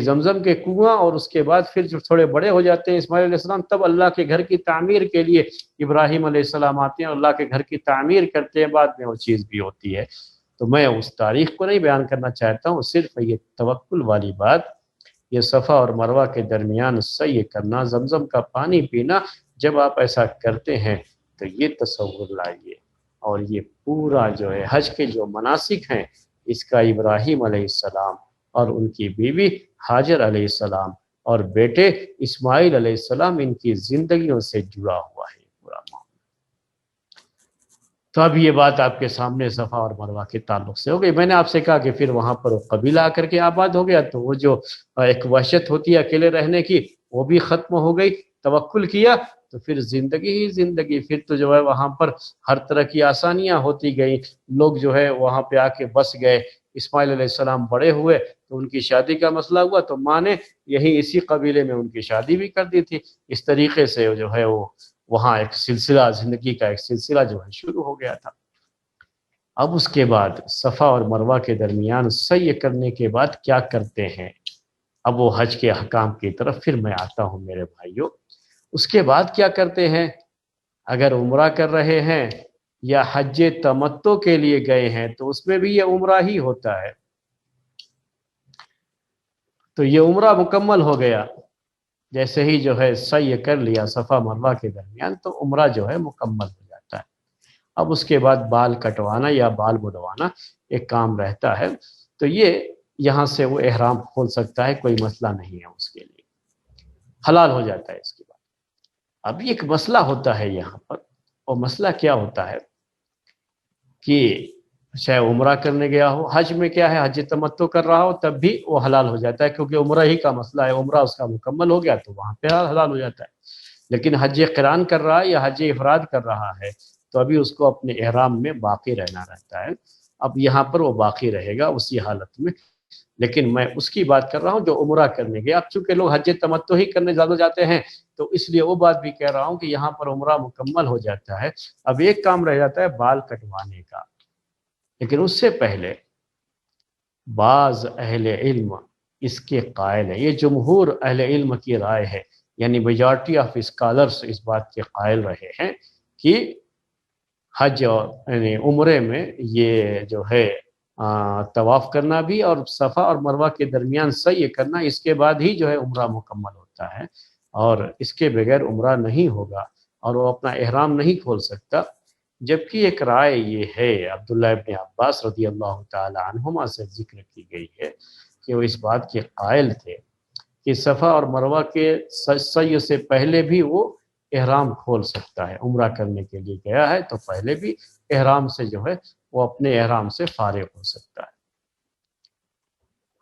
زمزم کے کنواں، اور اس کے بعد پھر جو تھوڑے بڑے ہو جاتے ہیں اسماعیل علیہ السلام، تب اللہ کے گھر کی تعمیر کے لیے ابراہیم علیہ السلام آتے ہیں، اور اللہ کے گھر کی تعمیر کرتے ہیں، بعد میں وہ چیز بھی ہوتی ہے۔ تو میں اس تاریخ کو نہیں بیان کرنا چاہتا ہوں، صرف یہ توکل والی بات، یہ صفا اور مروہ کے درمیان سعی کرنا، زمزم کا پانی پینا، جب آپ ایسا کرتے ہیں تو یہ تصور لائیے، اور یہ پورا جو ہے حج کے جو مناسک ہیں، اس کا ابراہیم علیہ السلام اور ان کی بیوی حاجر علیہ السلام اور بیٹے اسماعیل علیہ السلام، ان کی زندگیوں سے جڑا ہوا ہے پورا معاملہ۔ تو اب یہ بات آپ کے سامنے صفا اور مروہ کے تعلق سے ہو گئی۔ میں نے آپ سے کہا کہ پھر وہاں پر قبیلہ آ کر کے آباد ہو گیا، تو وہ جو ایک وحشت ہوتی ہے اکیلے رہنے کی، وہ بھی ختم ہو گئی۔ توکل کیا تو پھر زندگی ہی زندگی، پھر تو جو ہے وہاں پر ہر طرح کی آسانیاں ہوتی گئیں، لوگ جو ہے وہاں پہ آ کے بس گئے۔ اسماعیل علیہ السلام بڑے ہوئے تو ان کی شادی کا مسئلہ ہوا، تو ماں نے یہی اسی قبیلے میں ان کی شادی بھی کر دی تھی۔ اس طریقے سے جو ہے وہ وہاں ایک سلسلہ، زندگی کا ایک سلسلہ جو ہے شروع ہو گیا تھا۔ اب اس کے بعد صفا اور مروہ کے درمیان سعی کرنے کے بعد کیا کرتے ہیں؟ اب وہ حج کے احکام کی طرف پھر میں آتا ہوں میرے بھائیوں۔ اس کے بعد کیا کرتے ہیں؟ اگر عمرہ کر رہے ہیں یا حج تمتع کے لیے گئے ہیں تو اس میں بھی یہ عمرہ ہی ہوتا ہے، تو یہ عمرہ مکمل ہو گیا۔ جیسے ہی جو ہے سعی کر لیا صفا مروہ کے درمیان تو عمرہ جو ہے مکمل ہو جاتا ہے۔ اب اس کے بعد بال کٹوانا یا بال بڑھوانا ایک کام رہتا ہے، تو یہ یہاں سے وہ احرام کھول سکتا ہے، کوئی مسئلہ نہیں ہے، اس کے لیے حلال ہو جاتا ہے۔ اس کے بعد اب ایک مسئلہ ہوتا ہے یہاں پر، اور مسئلہ کیا ہوتا ہے کہ چاہے عمرہ کرنے گیا ہو، حج میں کیا ہے، حج تمتع کر رہا ہو تب بھی وہ حلال ہو جاتا ہے، کیونکہ عمرہ ہی کا مسئلہ ہے، عمرہ اس کا مکمل ہو گیا تو وہاں پہ حلال ہو جاتا ہے۔ لیکن حج قران کر رہا ہے یا حج افراد کر رہا ہے تو ابھی اس کو اپنے احرام میں باقی رہنا رہتا ہے۔ اب یہاں پر وہ باقی رہے گا اسی حالت میں، لیکن میں اس کی بات کر رہا ہوں جو عمرہ کرنے گیا۔ اب چونکہ لوگ حج تمتع ہی کرنے زیادہ جاتے ہیں تو اس لیے وہ بات بھی کہہ رہا ہوں کہ یہاں پر عمرہ مکمل ہو جاتا ہے، اب ایک کام رہ جاتا ہے بال کٹوانے کا۔ لیکن اس سے پہلے بعض اہل علم اس کے قائل ہیں، یہ جمہور اہل علم کی رائے ہے، یعنی میجارٹی آف اسکالرز اس بات کے قائل رہے ہیں کہ حج اور یعنی عمرے میں یہ جو ہے طواف کرنا بھی اور صفا اور مروہ کے درمیان سعی کرنا، اس کے بعد ہی جو ہے عمرہ مکمل ہوتا ہے، اور اس کے بغیر عمرہ نہیں ہوگا اور وہ اپنا احرام نہیں کھول سکتا۔ جبکہ ایک رائے یہ ہے، عبداللہ ابن عباس رضی اللہ تعالی عنہما سے ذکر کی گئی ہے کہ وہ اس بات کے قائل تھے کہ صفا اور مروہ کے سعی سے پہلے بھی وہ احرام کھول سکتا ہے۔ عمرہ کرنے کے لیے گیا ہے تو پہلے بھی احرام سے جو ہے وہ اپنے احرام سے فارغ ہو سکتا ہے۔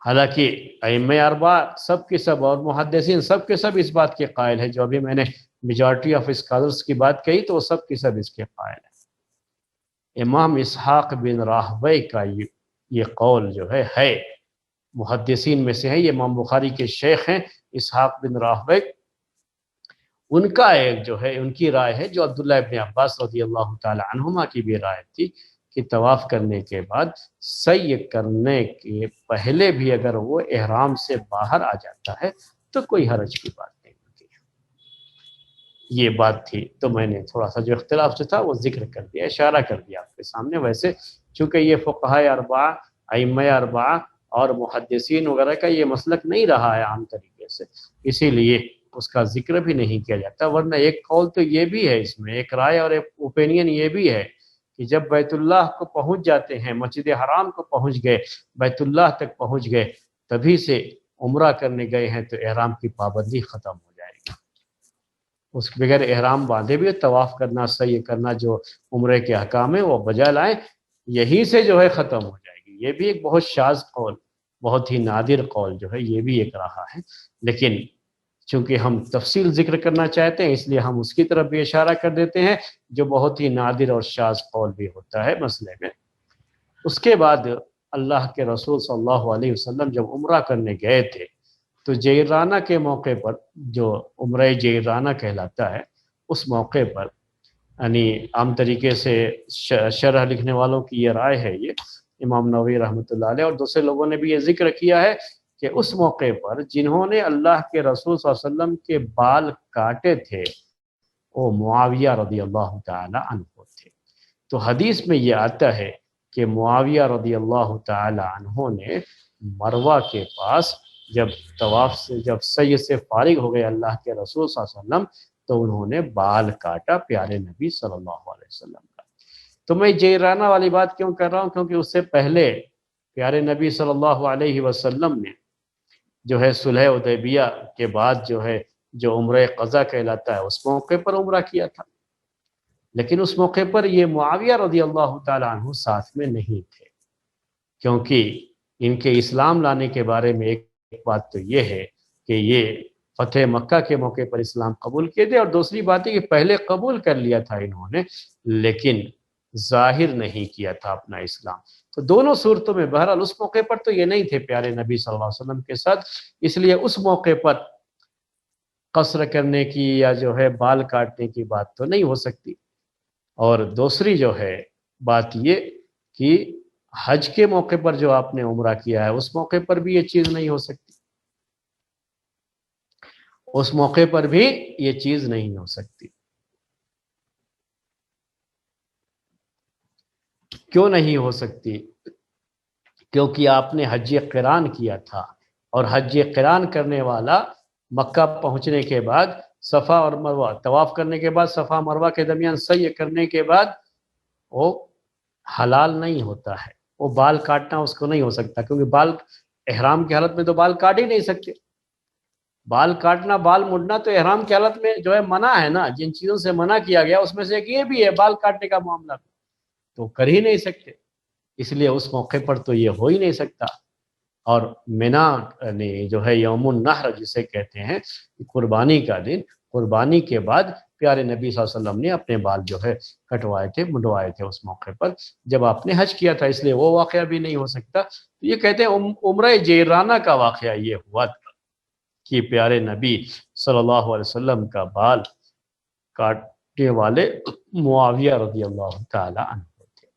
حالانکہ ائمہ اربعہ سب کے سب اور محدثین سب کے سب اس بات کے قائل ہیں، جو ابھی میں نے میجارٹی آف اسکالرز کی بات کہی تو وہ سب کے سب اس کے قائل ہیں۔ امام اسحاق بن راہوی کا یہ قول جو ہے محدثین میں سے ہے، یہ امام بخاری کے شیخ ہیں اسحاق بن راہوی، ان کا ایک جو ہے ان کی رائے ہے جو عبداللہ ابن عباس رضی اللہ تعالی عنہما کی بھی رائے تھی کہ طواف کرنے کے بعد سعی کرنے کے پہلے بھی اگر وہ احرام سے باہر آ جاتا ہے تو کوئی حرج کی بات نہیں ہوتی۔ یہ بات تھی، تو میں نے تھوڑا سا جو اختلاف جو تھا وہ ذکر کر دیا، اشارہ کر دیا آپ کے سامنے۔ ویسے چونکہ یہ فقہاء اربعہ، ائمہ اربعہ اور محدثین وغیرہ کا یہ مسلک نہیں رہا ہے عام طریقے سے، اسی لیے اس کا ذکر بھی نہیں کیا جاتا۔ ورنہ ایک قول تو یہ بھی ہے، اس میں ایک رائے اور ایک اوپینین یہ بھی ہے کہ جب بیت اللہ کو پہنچ جاتے ہیں، مسجد حرام کو پہنچ گئے، بیت اللہ تک پہنچ گئے، تبھی سے عمرہ کرنے گئے ہیں تو احرام کی پابندی ختم ہو جائے گی۔ اس کے بغیر احرام باندھے بھی طواف کرنا، سعی کرنا جو عمرے کے احکام ہیں وہ بجا لائیں، یہی سے جو ہے ختم ہو جائے گی۔ یہ بھی ایک بہت شاذ قول، بہت ہی نادر قول جو ہے، یہ بھی ایک رہا ہے۔ لیکن چونکہ ہم تفصیل ذکر کرنا چاہتے ہیں اس لیے ہم اس کی طرف بھی اشارہ کر دیتے ہیں، جو بہت ہی نادر اور شاذ قول بھی ہوتا ہے مسئلے میں۔ اس کے بعد اللہ کے رسول صلی اللہ علیہ وسلم جب عمرہ کرنے گئے تھے تو جیرانہ کے موقع پر، جو عمرہ جیرانہ کہلاتا ہے، اس موقع پر یعنی عام طریقے سے شرح لکھنے والوں کی یہ رائے ہے، یہ امام نووی رحمۃ اللہ علیہ اور دوسرے لوگوں نے بھی یہ ذکر کیا ہے کہ اس موقع پر جنہوں نے اللہ کے رسول صلی اللہ علیہ وسلم کے بال کاٹے تھے وہ معاویہ رضی اللہ تعالی عنہ تھے۔ تو حدیث میں یہ آتا ہے کہ معاویہ رضی اللہ تعالی عنہ نے مروہ کے پاس جب طواف سے جب سعی سے فارغ ہو گئے اللہ کے رسول صلی اللہ علیہ وسلم تو انہوں نے بال کاٹا پیارے نبی صلی اللہ علیہ وسلم کا۔ تو میں جیرانہ والی بات کیوں کر رہا ہوں؟ کیونکہ اس سے پہلے پیارے نبی صلی اللہ علیہ وسلم نے جو ہے صلح حدیبیہ کے بعد جو ہے جو عمرہ قضا کہلاتا ہے اس موقع پر عمرہ کیا تھا، لیکن اس موقع پر یہ معاویہ رضی اللہ تعالیٰ عنہ ساتھ میں نہیں تھے، کیونکہ ان کے اسلام لانے کے بارے میں ایک بات تو یہ ہے کہ یہ فتح مکہ کے موقع پر اسلام قبول کیے تھے، اور دوسری بات ہے کہ پہلے قبول کر لیا تھا انہوں نے لیکن ظاہر نہیں کیا تھا اپنا اسلام۔ تو دونوں صورتوں میں بہرحال اس موقع پر تو یہ نہیں تھے پیارے نبی صلی اللہ علیہ وسلم کے ساتھ، اس لیے اس موقع پر قصر کرنے کی یا جو ہے بال کاٹنے کی بات تو نہیں ہو سکتی۔ اور دوسری جو ہے بات یہ کہ حج کے موقع پر جو آپ نے عمرہ کیا ہے اس موقع پر بھی یہ چیز نہیں ہو سکتی، اس موقع پر بھی یہ چیز نہیں ہو سکتی۔ کیوں نہیں ہو سکتی؟ کیونکہ آپ نے حج قران کیا تھا، اور حج قران کرنے والا مکہ پہنچنے کے بعد صفا اور مروہ طواف کرنے کے بعد صفا مروہ کے درمیان سعی کرنے کے بعد وہ حلال نہیں ہوتا ہے، وہ بال کاٹنا اس کو نہیں ہو سکتا، کیونکہ بال احرام کی حالت میں تو بال کاٹ ہی نہیں سکتے۔ بال کاٹنا، بال مڑنا تو احرام کی حالت میں جو ہے منع ہے نا، جن چیزوں سے منع کیا گیا اس میں سے ایک یہ بھی ہے بال کاٹنے کا معاملہ، تو کر ہی نہیں سکتے، اس لیے اس موقع پر تو یہ ہو ہی نہیں سکتا۔ اور منا جو ہے یوم النحر جسے کہتے ہیں قربانی کا دن، قربانی کے بعد پیارے نبی صلی اللہ علیہ وسلم نے اپنے بال جو ہے کٹوائے تھے، منڈوائے تھے اس موقع پر جب آپ نے حج کیا تھا، اس لیے وہ واقعہ بھی نہیں ہو سکتا۔ یہ کہتے ہیں عمرہ جیرانہ کا واقعہ یہ ہوا تھا کہ پیارے نبی صلی اللہ علیہ وسلم کا بال کاٹنے والے معاویہ رضی اللہ تعالی عنہ تھے۔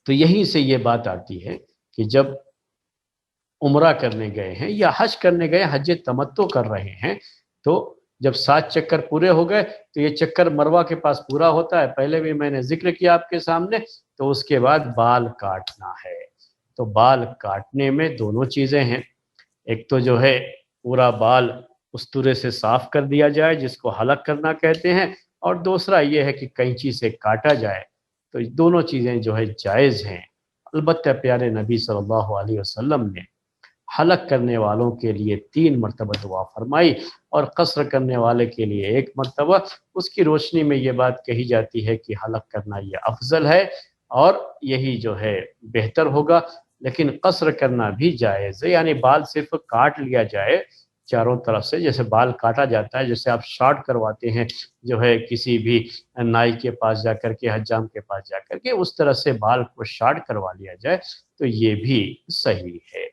تو یہیں سے یہ بات آتی ہے کہ جب عمرہ کرنے گئے ہیں یا حج کرنے گئے، حج تمتع کر رہے ہیں، تو جب 7 چکر پورے ہو گئے تو یہ چکر مروہ کے پاس پورا ہوتا ہے، پہلے بھی میں نے ذکر کیا آپ کے سامنے، تو اس کے بعد بال کاٹنا ہے۔ تو بال کاٹنے میں دونوں چیزیں ہیں، ایک تو جو ہے پورا بال استورے سے صاف کر دیا جائے جس کو حلق کرنا کہتے ہیں، اور دوسرا یہ ہے کہ کینچی سے کاٹا جائے۔ تو دونوں چیزیں جو ہے جائز ہیں۔ البتہ پیارے نبی صلی اللہ علیہ وسلم نے حلق کرنے والوں کے لیے 3 مرتبہ دعا فرمائی، اور قصر کرنے والے کے لیے 1 مرتبہ۔ اس کی روشنی میں یہ بات کہی جاتی ہے کہ حلق کرنا یہ افضل ہے اور یہی جو ہے بہتر ہوگا، لیکن قصر کرنا بھی جائز ہے، یعنی بال صرف کاٹ لیا جائے چاروں طرف سے، جیسے بال کاٹا جاتا ہے، جیسے آپ شارٹ کرواتے ہیں جو ہے کسی بھی نائی کے پاس جا کر کے، حجام کے پاس جا کر کے، اس طرح سے بال کو شارٹ کروا لیا جائے تو یہ بھی صحیح ہے۔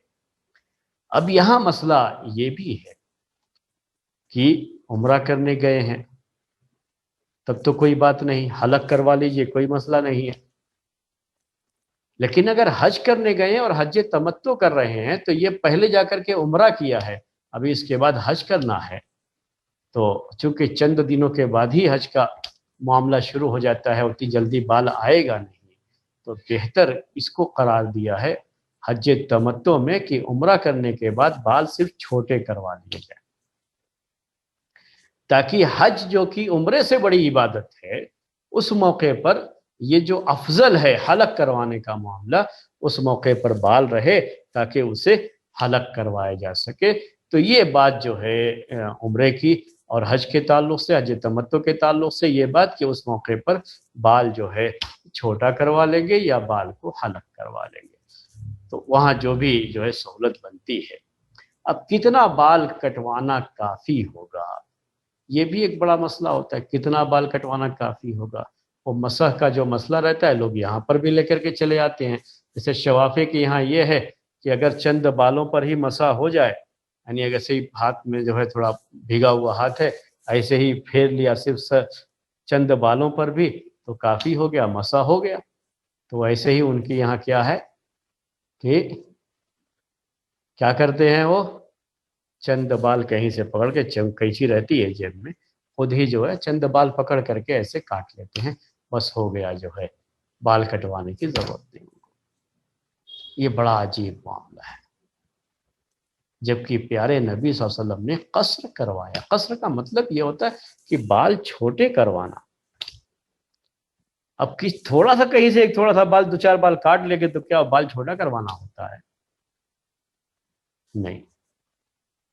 اب یہاں مسئلہ یہ بھی ہے کہ عمرہ کرنے گئے ہیں تب تو کوئی بات نہیں، حلق کروا لیجئے، کوئی مسئلہ نہیں ہے، لیکن اگر حج کرنے گئے ہیں اور حج تمتع کر رہے ہیں تو یہ پہلے جا کر کے عمرہ کیا ہے، ابھی اس کے بعد حج کرنا ہے، تو چونکہ چند دنوں کے بعد ہی حج کا معاملہ شروع ہو جاتا ہے، اتنی جلدی بال آئے گا نہیں، تو بہتر اس کو قرار دیا ہے حج تمتع میں کہ عمرہ کرنے کے بعد بال صرف چھوٹے کروا لیے جائیں، تاکہ حج جو کہ عمرے سے بڑی عبادت ہے اس موقع پر یہ جو افضل ہے حلق کروانے کا معاملہ، اس موقع پر بال رہے تاکہ اسے حلق کروایا جا سکے۔ تو یہ بات جو ہے عمرے کی اور حج کے تعلق سے، حج تمتع کے تعلق سے یہ بات کہ اس موقع پر بال جو ہے چھوٹا کروا لیں گے یا بال کو حلق کروا لیں گے، تو وہاں جو بھی جو ہے سہولت بنتی ہے۔ اب کتنا بال کٹوانا کافی ہوگا، یہ بھی ایک بڑا مسئلہ ہوتا ہے، کتنا بال کٹوانا کافی ہوگا۔ وہ مسح کا جو مسئلہ رہتا ہے لوگ یہاں پر بھی لے کر کے چلے آتے ہیں، جیسے شوافے کے یہاں یہ ہے کہ اگر چند بالوں پر ہی مسح ہو جائے، یعنی اگر صرف ہاتھ میں جو ہے تھوڑا بھیگا ہوا ہاتھ ہے، ایسے ہی پھیر لیا صرف چند بالوں پر بھی تو کافی ہو گیا، مسح ہو گیا۔ تو ایسے ہی ان کے یہاں کیا ہے کہ کیا کرتے ہیں، وہ چند بال کہیں سے پکڑ کے، قینچی رہتی ہے جیب میں، خود ہی جو ہے چند بال پکڑ کر کے ایسے کاٹ لیتے ہیں، بس ہو گیا، جو ہے بال کٹوانے کی ضرورت نہیں۔ یہ بڑا عجیب معاملہ ہے، جبکہ پیارے نبی صلی اللہ علیہ وسلم نے قصر کروایا۔ قصر کا مطلب یہ ہوتا ہے کہ بال چھوٹے کروانا۔ اب کس تھوڑا سا کہیں سے ایک تھوڑا سا بال 2-4 بال کاٹ لے گے تو کیا بال چھوٹا کروانا ہوتا ہے؟ نہیں،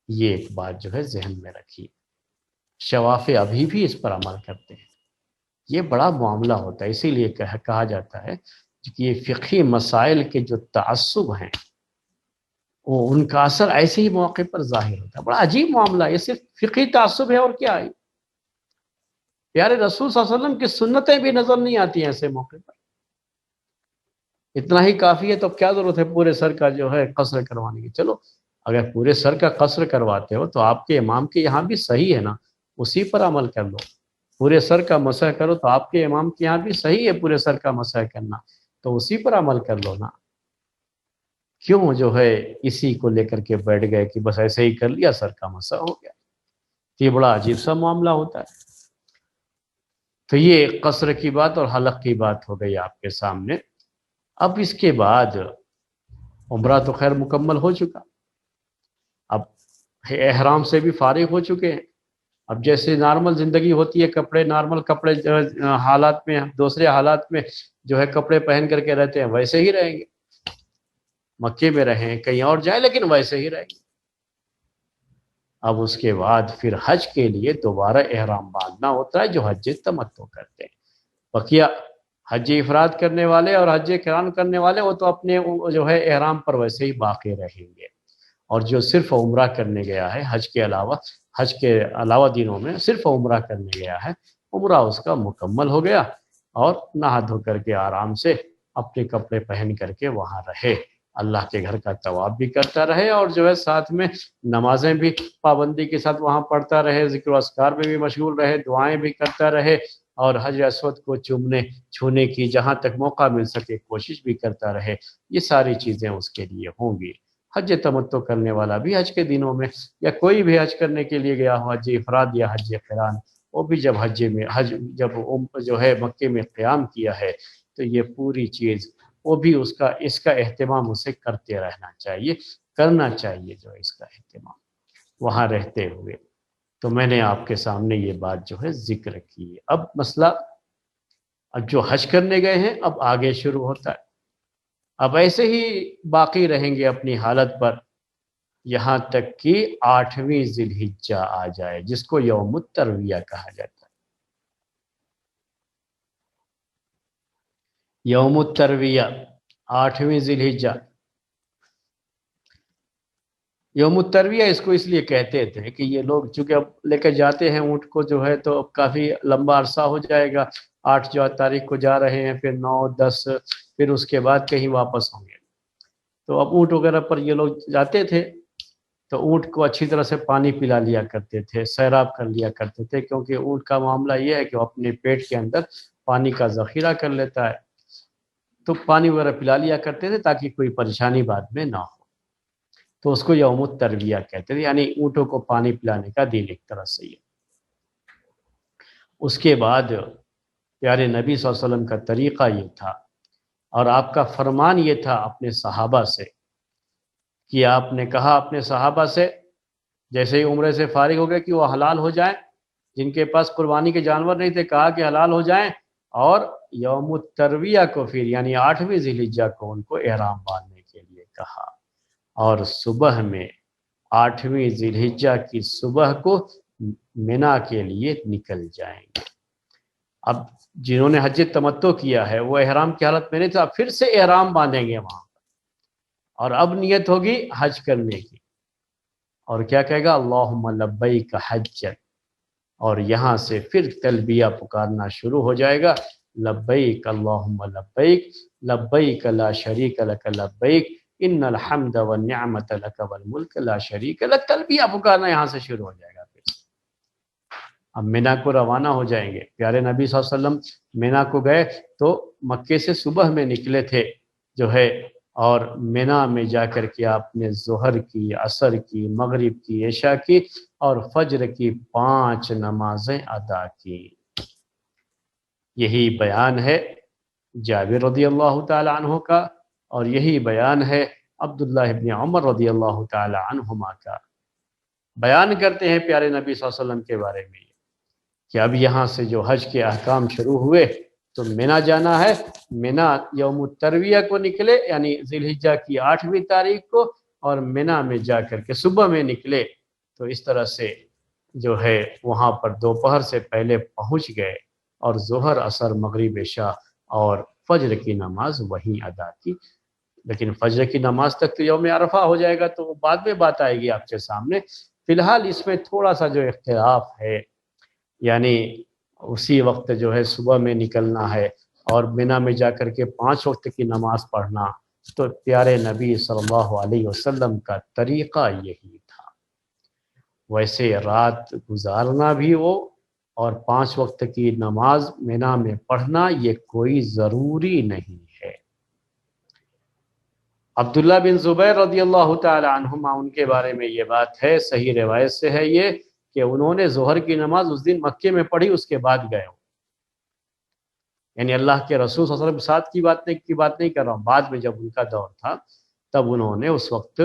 یہ ایک بات جو ہے ذہن میں رکھیے. شواف ابھی بھی اس پر عمل کرتے ہیں. یہ بڑا معاملہ ہوتا ہے، اسی لیے کہا جاتا ہے کہ یہ فقہی مسائل کے جو تعصب ہیں وہ ان کا اثر ایسے ہی موقع پر ظاہر ہوتا ہے. بڑا عجیب معاملہ ہے، یہ صرف فقہی تعصب ہے اور کیا ہے. پیارے رسول صلی اللہ علیہ وسلم کی سنتیں بھی نظر نہیں آتی ہیں ایسے موقع پر. اتنا ہی کافی ہے، تو کیا ضرورت ہے پورے سر کا جو ہے قصر کروانے کی؟ چلو اگر پورے سر کا قصر کرواتے ہو تو آپ کے امام کے یہاں بھی صحیح ہے نا، اسی پر عمل کر لو. پورے سر کا مسح کرو تو آپ کے امام کے یہاں بھی صحیح ہے پورے سر کا مسح کرنا، تو اسی پر عمل کر لو نا. کیوں جو ہے اسی کو لے کر کے بیٹھ گئے کہ بس ایسے ہی کر لیا سر کا مسح ہو گیا؟ یہ بڑا عجیب سا معاملہ ہوتا ہے. تو یہ قصر کی بات اور حلق کی بات ہو گئی آپ کے سامنے. اب اس کے بعد عمرہ تو خیر مکمل ہو چکا، اب احرام سے بھی فارغ ہو چکے ہیں. اب جیسے نارمل زندگی ہوتی ہے، کپڑے نارمل کپڑے حالات میں دوسرے حالات میں جو ہے کپڑے پہن کر کے رہتے ہیں ویسے ہی رہیں گے. مکے میں رہیں کہیں اور جائیں لیکن ویسے ہی رہیں گے. اب اس کے بعد پھر حج کے لیے دوبارہ احرام باندھنا ہوتا ہے جو حج تمتع کرتے ہیں. بقیہ حج افراد کرنے والے اور حج قران کرنے والے وہ تو اپنے جو ہے احرام پر ویسے ہی باقی رہیں گے. اور جو صرف عمرہ کرنے گیا ہے حج کے علاوہ دنوں میں صرف عمرہ کرنے گیا ہے، عمرہ اس کا مکمل ہو گیا اور نہا دھو کر کے آرام سے اپنے کپڑے پہن کر کے وہاں رہے، اللہ کے گھر کا طواف بھی کرتا رہے اور جو ہے ساتھ میں نمازیں بھی پابندی کے ساتھ وہاں پڑھتا رہے، ذکر و اذکار میں بھی مشغول رہے، دعائیں بھی کرتا رہے اور حجر اسود کو چھونے کی جہاں تک موقع مل سکے کوشش بھی کرتا رہے. یہ ساری چیزیں اس کے لیے ہوں گی. حج تمتع کرنے والا بھی حج کے دنوں میں یا کوئی بھی حج کرنے کے لیے گیا ہو، حج افراد یا حج قران، وہ بھی جب جب جو ہے مکے میں قیام کیا ہے تو یہ پوری چیز وہ بھی اس کا اہتمام اسے کرتے رہنا چاہیے، کرنا چاہیے جو اس کا اہتمام وہاں رہتے ہوئے. تو میں نے آپ کے سامنے یہ بات جو ہے ذکر کی. اب مسئلہ اب جو حج کرنے گئے ہیں اب آگے شروع ہوتا ہے. اب ایسے ہی باقی رہیں گے اپنی حالت پر یہاں تک کہ 8ویں ذی الحجہ آ جائے جس کو یوم الترویہ کہا جاتا ہے. یوم الترویہ 8ویں ذی الحجہ. یوم الترویہ اس کو اس لیے کہتے تھے کہ یہ لوگ چونکہ اب لے کے جاتے ہیں اونٹ کو جو ہے تو اب کافی لمبا عرصہ ہو جائے گا. 8 تاریخ کو جا رہے ہیں، پھر 9 10 پھر اس کے بعد کہیں واپس ہوں گے. تو اب اونٹ وغیرہ پر یہ لوگ جاتے تھے تو اونٹ کو اچھی طرح سے پانی پلا لیا کرتے تھے، سیراب کر لیا کرتے تھے، کیونکہ اونٹ کا معاملہ یہ ہے کہ وہ اپنے پیٹ کے اندر پانی کا ذخیرہ کر لیتا ہے. تو پانی وغیرہ پلا لیا کرتے تھے تاکہ کوئی پریشانی بعد میں نہ ہو. تو اس کو یوم الترویہ کہتے تھے، یعنی اونٹوں کو پانی پلانے کا دن ایک طرح سے. اس کے بعد پیارے نبی صلی اللہ علیہ وسلم کا طریقہ یہ تھا اور آپ کا فرمان یہ تھا اپنے صحابہ سے کہ آپ نے کہا اپنے صحابہ سے جیسے ہی عمرے سے فارغ ہو گئے کہ وہ حلال ہو جائیں، جن کے پاس قربانی کے جانور نہیں تھے کہا کہ حلال ہو جائیں، اور یوم الترویہ کو پھر یعنی 8ویں ذی الحجہ کو ان کو احرام باندھنے کے لیے کہا. اور صبح میں 8ویں ذی الحجہ کی صبح کو منا کے لیے نکل جائیں گے. اب جنہوں نے حج تمتع کیا ہے وہ احرام کی حالت میں نہیں تھا، پھر سے احرام باندھیں گے وہاں اور اب نیت ہوگی حج کرنے کی. اور کیا کہے گا؟ اللہم لبیک حجا، اور یہاں سے پھر تلبیہ پکارنا شروع ہو جائے گا. لبیک اللہم لبیک، لبیک لا شریک لک لبیک، ان الحمد والنعمت لک والملک لا شریک لک. تلبیہ پکارنا یہاں سے شروع ہو جائے گا. پھر اب مینا کو روانہ ہو جائیں گے. پیارے نبی صلی اللہ علیہ وسلم مینا کو گئے تو مکے سے صبح میں نکلے تھے جو ہے، اور مینا میں جا کر کے آپ نے ظہر کی، عصر کی، مغرب کی، عشاء کی اور فجر کی 5 نمازیں ادا کی. یہی بیان ہے جابر رضی اللہ تعالی عنہ کا اور یہی بیان ہے عبداللہ ابن عمر رضی اللہ تعالی عنہما کا. بیان کرتے ہیں پیارے نبی صلی اللہ علیہ وسلم کے بارے میں کہ اب یہاں سے جو حج کے احکام شروع ہوئے تو مینا جانا ہے، مینا یوم الترویہ کو نکلے یعنی ذی الحجہ کی 8ویں تاریخ کو، اور مینا میں جا کر کے صبح میں نکلے، تو اس طرح سے جو ہے وہاں پر دوپہر سے پہلے پہنچ گئے اور ظہر عصر مغرب عشاء اور فجر کی نماز وہیں ادا کی۔ لیکن فجر کی نماز تک تو یوم عرفہ ہو جائے گا، تو وہ بعد میں بات آئے گی آپ کے سامنے۔ فی الحال اس میں تھوڑا سا جو اختلاف ہے، یعنی اسی وقت جو ہے صبح میں نکلنا ہے اور مینا میں جا کر کے 5 وقت کی نماز پڑھنا، تو پیارے نبی صلی اللہ علیہ وسلم کا طریقہ یہی تھا۔ ویسے رات گزارنا بھی ہو اور 5 وقت کی نماز مینا میں پڑھنا یہ کوئی ضروری نہیں ہے۔ عبداللہ بن زبیر رضی اللہ تعالی عنہما ان کے بارے میں یہ بات ہے، صحیح روایت سے ہے یہ، کہ انہوں نے ظہر کی نماز اس دن مکے میں پڑھی، اس کے بعد گئے ہو، یعنی اللہ کے رسول صلی اللہ علیہ وسلم ساتھ کی بات نہیں کر رہا ہوں، بعد میں جب ان کا دور تھا تب انہوں نے اس وقت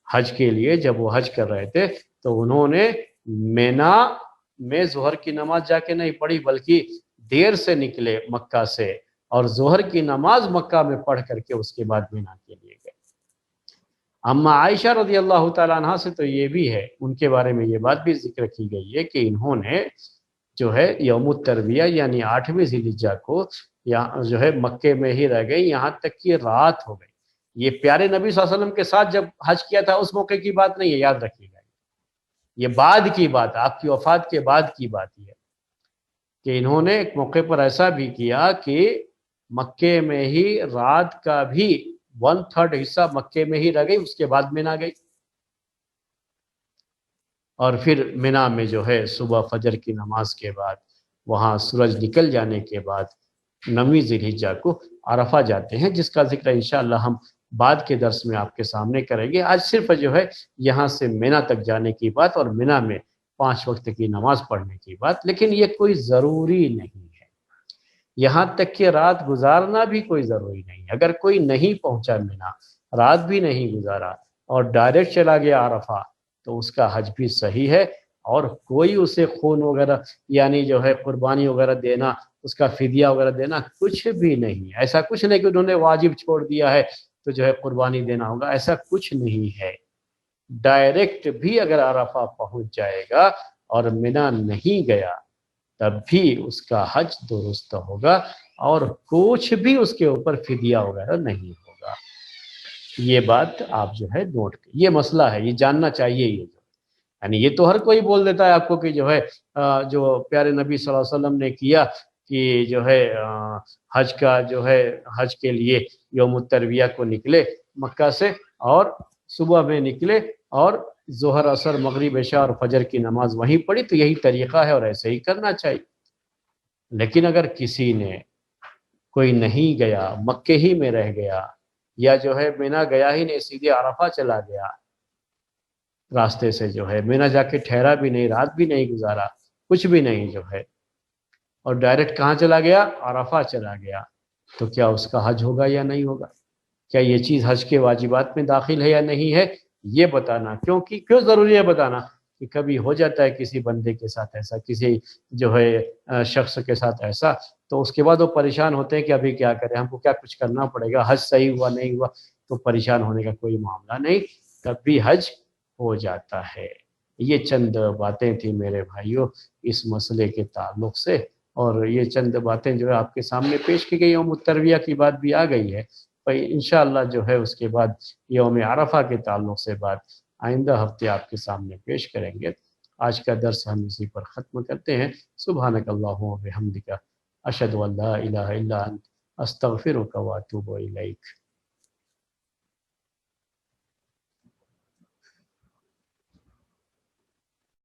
حج کے لیے جب وہ حج کر رہے تھے تو انہوں نے مینا میں ظہر کی نماز جا کے نہیں پڑھی، بلکہ دیر سے نکلے مکہ سے اور ظہر کی نماز مکہ میں پڑھ کر کے اس کے بعد مینا کے لیے گئے۔ اما عائشہ رضی اللہ تعالیٰ عنہ سے تو یہ بھی ہے، ان کے بارے میں یہ بات بھی ذکر کی گئی ہے کہ انہوں نے جو ہے یوم الترویہ یعنی 8ویں ذی الحجہ کو جو ہے مکے میں ہی رہ گئی، یہاں تک کہ رات ہو گئی۔ یہ پیارے نبی صلی اللہ علیہ وسلم کے ساتھ جب حج کیا تھا اس موقع کی بات نہیں ہے، یاد رکھیے گا، یہ بعد کی بات، آپ کی وفات کے بعد کی بات ہے کہ انہوں نے ایک موقع پر ایسا بھی کیا کہ مکے میں ہی رات کا بھی 1/3 حصہ مکے میں ہی رہ گئی، اس کے بعد مینا گئی، اور پھر مینا میں جو ہے صبح فجر کی نماز کے بعد وہاں سورج نکل جانے کے بعد 9ویں ذی الحجہ کو عرفہ جاتے ہیں، جس کا ذکر انشاءاللہ ہم بعد کے درس میں آپ کے سامنے کریں گے۔ آج صرف جو ہے یہاں سے مینا تک جانے کی بات اور مینا میں 5 وقت کی نماز پڑھنے کی بات، لیکن یہ کوئی ضروری نہیں ہے، یہاں تک کہ رات گزارنا بھی کوئی ضروری نہیں ہے۔ اگر کوئی نہیں پہنچا مینا، رات بھی نہیں گزارا اور ڈائریکٹ چلا گیا عرفہ، تو اس کا حج بھی صحیح ہے، اور کوئی اسے خون وغیرہ یعنی جو ہے قربانی وغیرہ دینا، اس کا فدیہ وغیرہ دینا کچھ بھی نہیں ہے۔ ایسا کچھ نہیں کہ انہوں نے واجب چھوڑ دیا ہے تو جو ہے قربانی دینا ہوگا، ایسا کچھ نہیں ہے۔ ڈائریکٹ بھی اگر عرفہ پہنچ جائے گا اور مینا نہیں گیا تب بھی اس کا حج درست ہوگا اور کچھ بھی اس کے اوپر فدیہ وغیرہ نہیں ہوگا۔ یہ بات آپ جو ہے نوٹ کریں، یہ مسئلہ ہے، یہ جاننا چاہیے۔ یہ جو یعنی یہ تو ہر کوئی بول دیتا ہے آپ کو کہ جو ہے جو پیارے نبی صلی اللہ علیہ وسلم نے کیا کہ جو ہے حج کا جو ہے حج کے لیے یوم الترویہ کو نکلے مکہ سے اور صبح میں نکلے اور ظہر عصر مغرب عشاء اور فجر کی نماز وہیں پڑھی، تو یہی طریقہ ہے اور ایسے ہی کرنا چاہیے۔ لیکن اگر کسی نے کوئی نہیں گیا، مکے ہی میں رہ گیا، یا جو ہے مینا گیا ہی نہیں، سیدھے عرفہ چلا گیا راستے سے، جو ہے مینا جا کے ٹھہرا بھی نہیں، رات بھی نہیں گزارا، کچھ بھی نہیں جو ہے، اور ڈائریکٹ کہاں چلا گیا؟ عرفہ چلا گیا، تو کیا اس کا حج ہوگا یا نہیں ہوگا؟ کیا یہ چیز حج کے واجبات میں داخل ہے یا نہیں ہے؟ یہ بتانا کیوں ضروری ہے بتانا؟ کہ کبھی ہو جاتا ہے کسی بندے کے ساتھ ایسا، کسی جو ہے شخص کے ساتھ ایسا، تو اس کے بعد وہ پریشان ہوتے ہیں کہ ابھی کیا کریں، ہم کو کیا کچھ کرنا پڑے گا، حج صحیح ہوا نہیں ہوا، تو پریشان ہونے کا کوئی معاملہ نہیں، تب بھی حج ہو جاتا ہے۔ یہ چند باتیں تھیں میرے بھائیوں اس مسئلے کے تعلق سے، اور یہ چند باتیں جو ہے آپ کے سامنے پیش کی گئی، یوم الترویہ کی بات بھی آ گئی ہے، انشاءاللہ جو ہے اس کے بعد یوم عرفہ کے تعلق سے بات آئندہ ہفتے آپ کے سامنے پیش کریں گے۔ آج کا درس ہم اسی پر ختم کرتے ہیں۔ سبحانک اللہم و بحمدک، اشہد ان لا الہ الا انت، استغفرک و اتوب الیک۔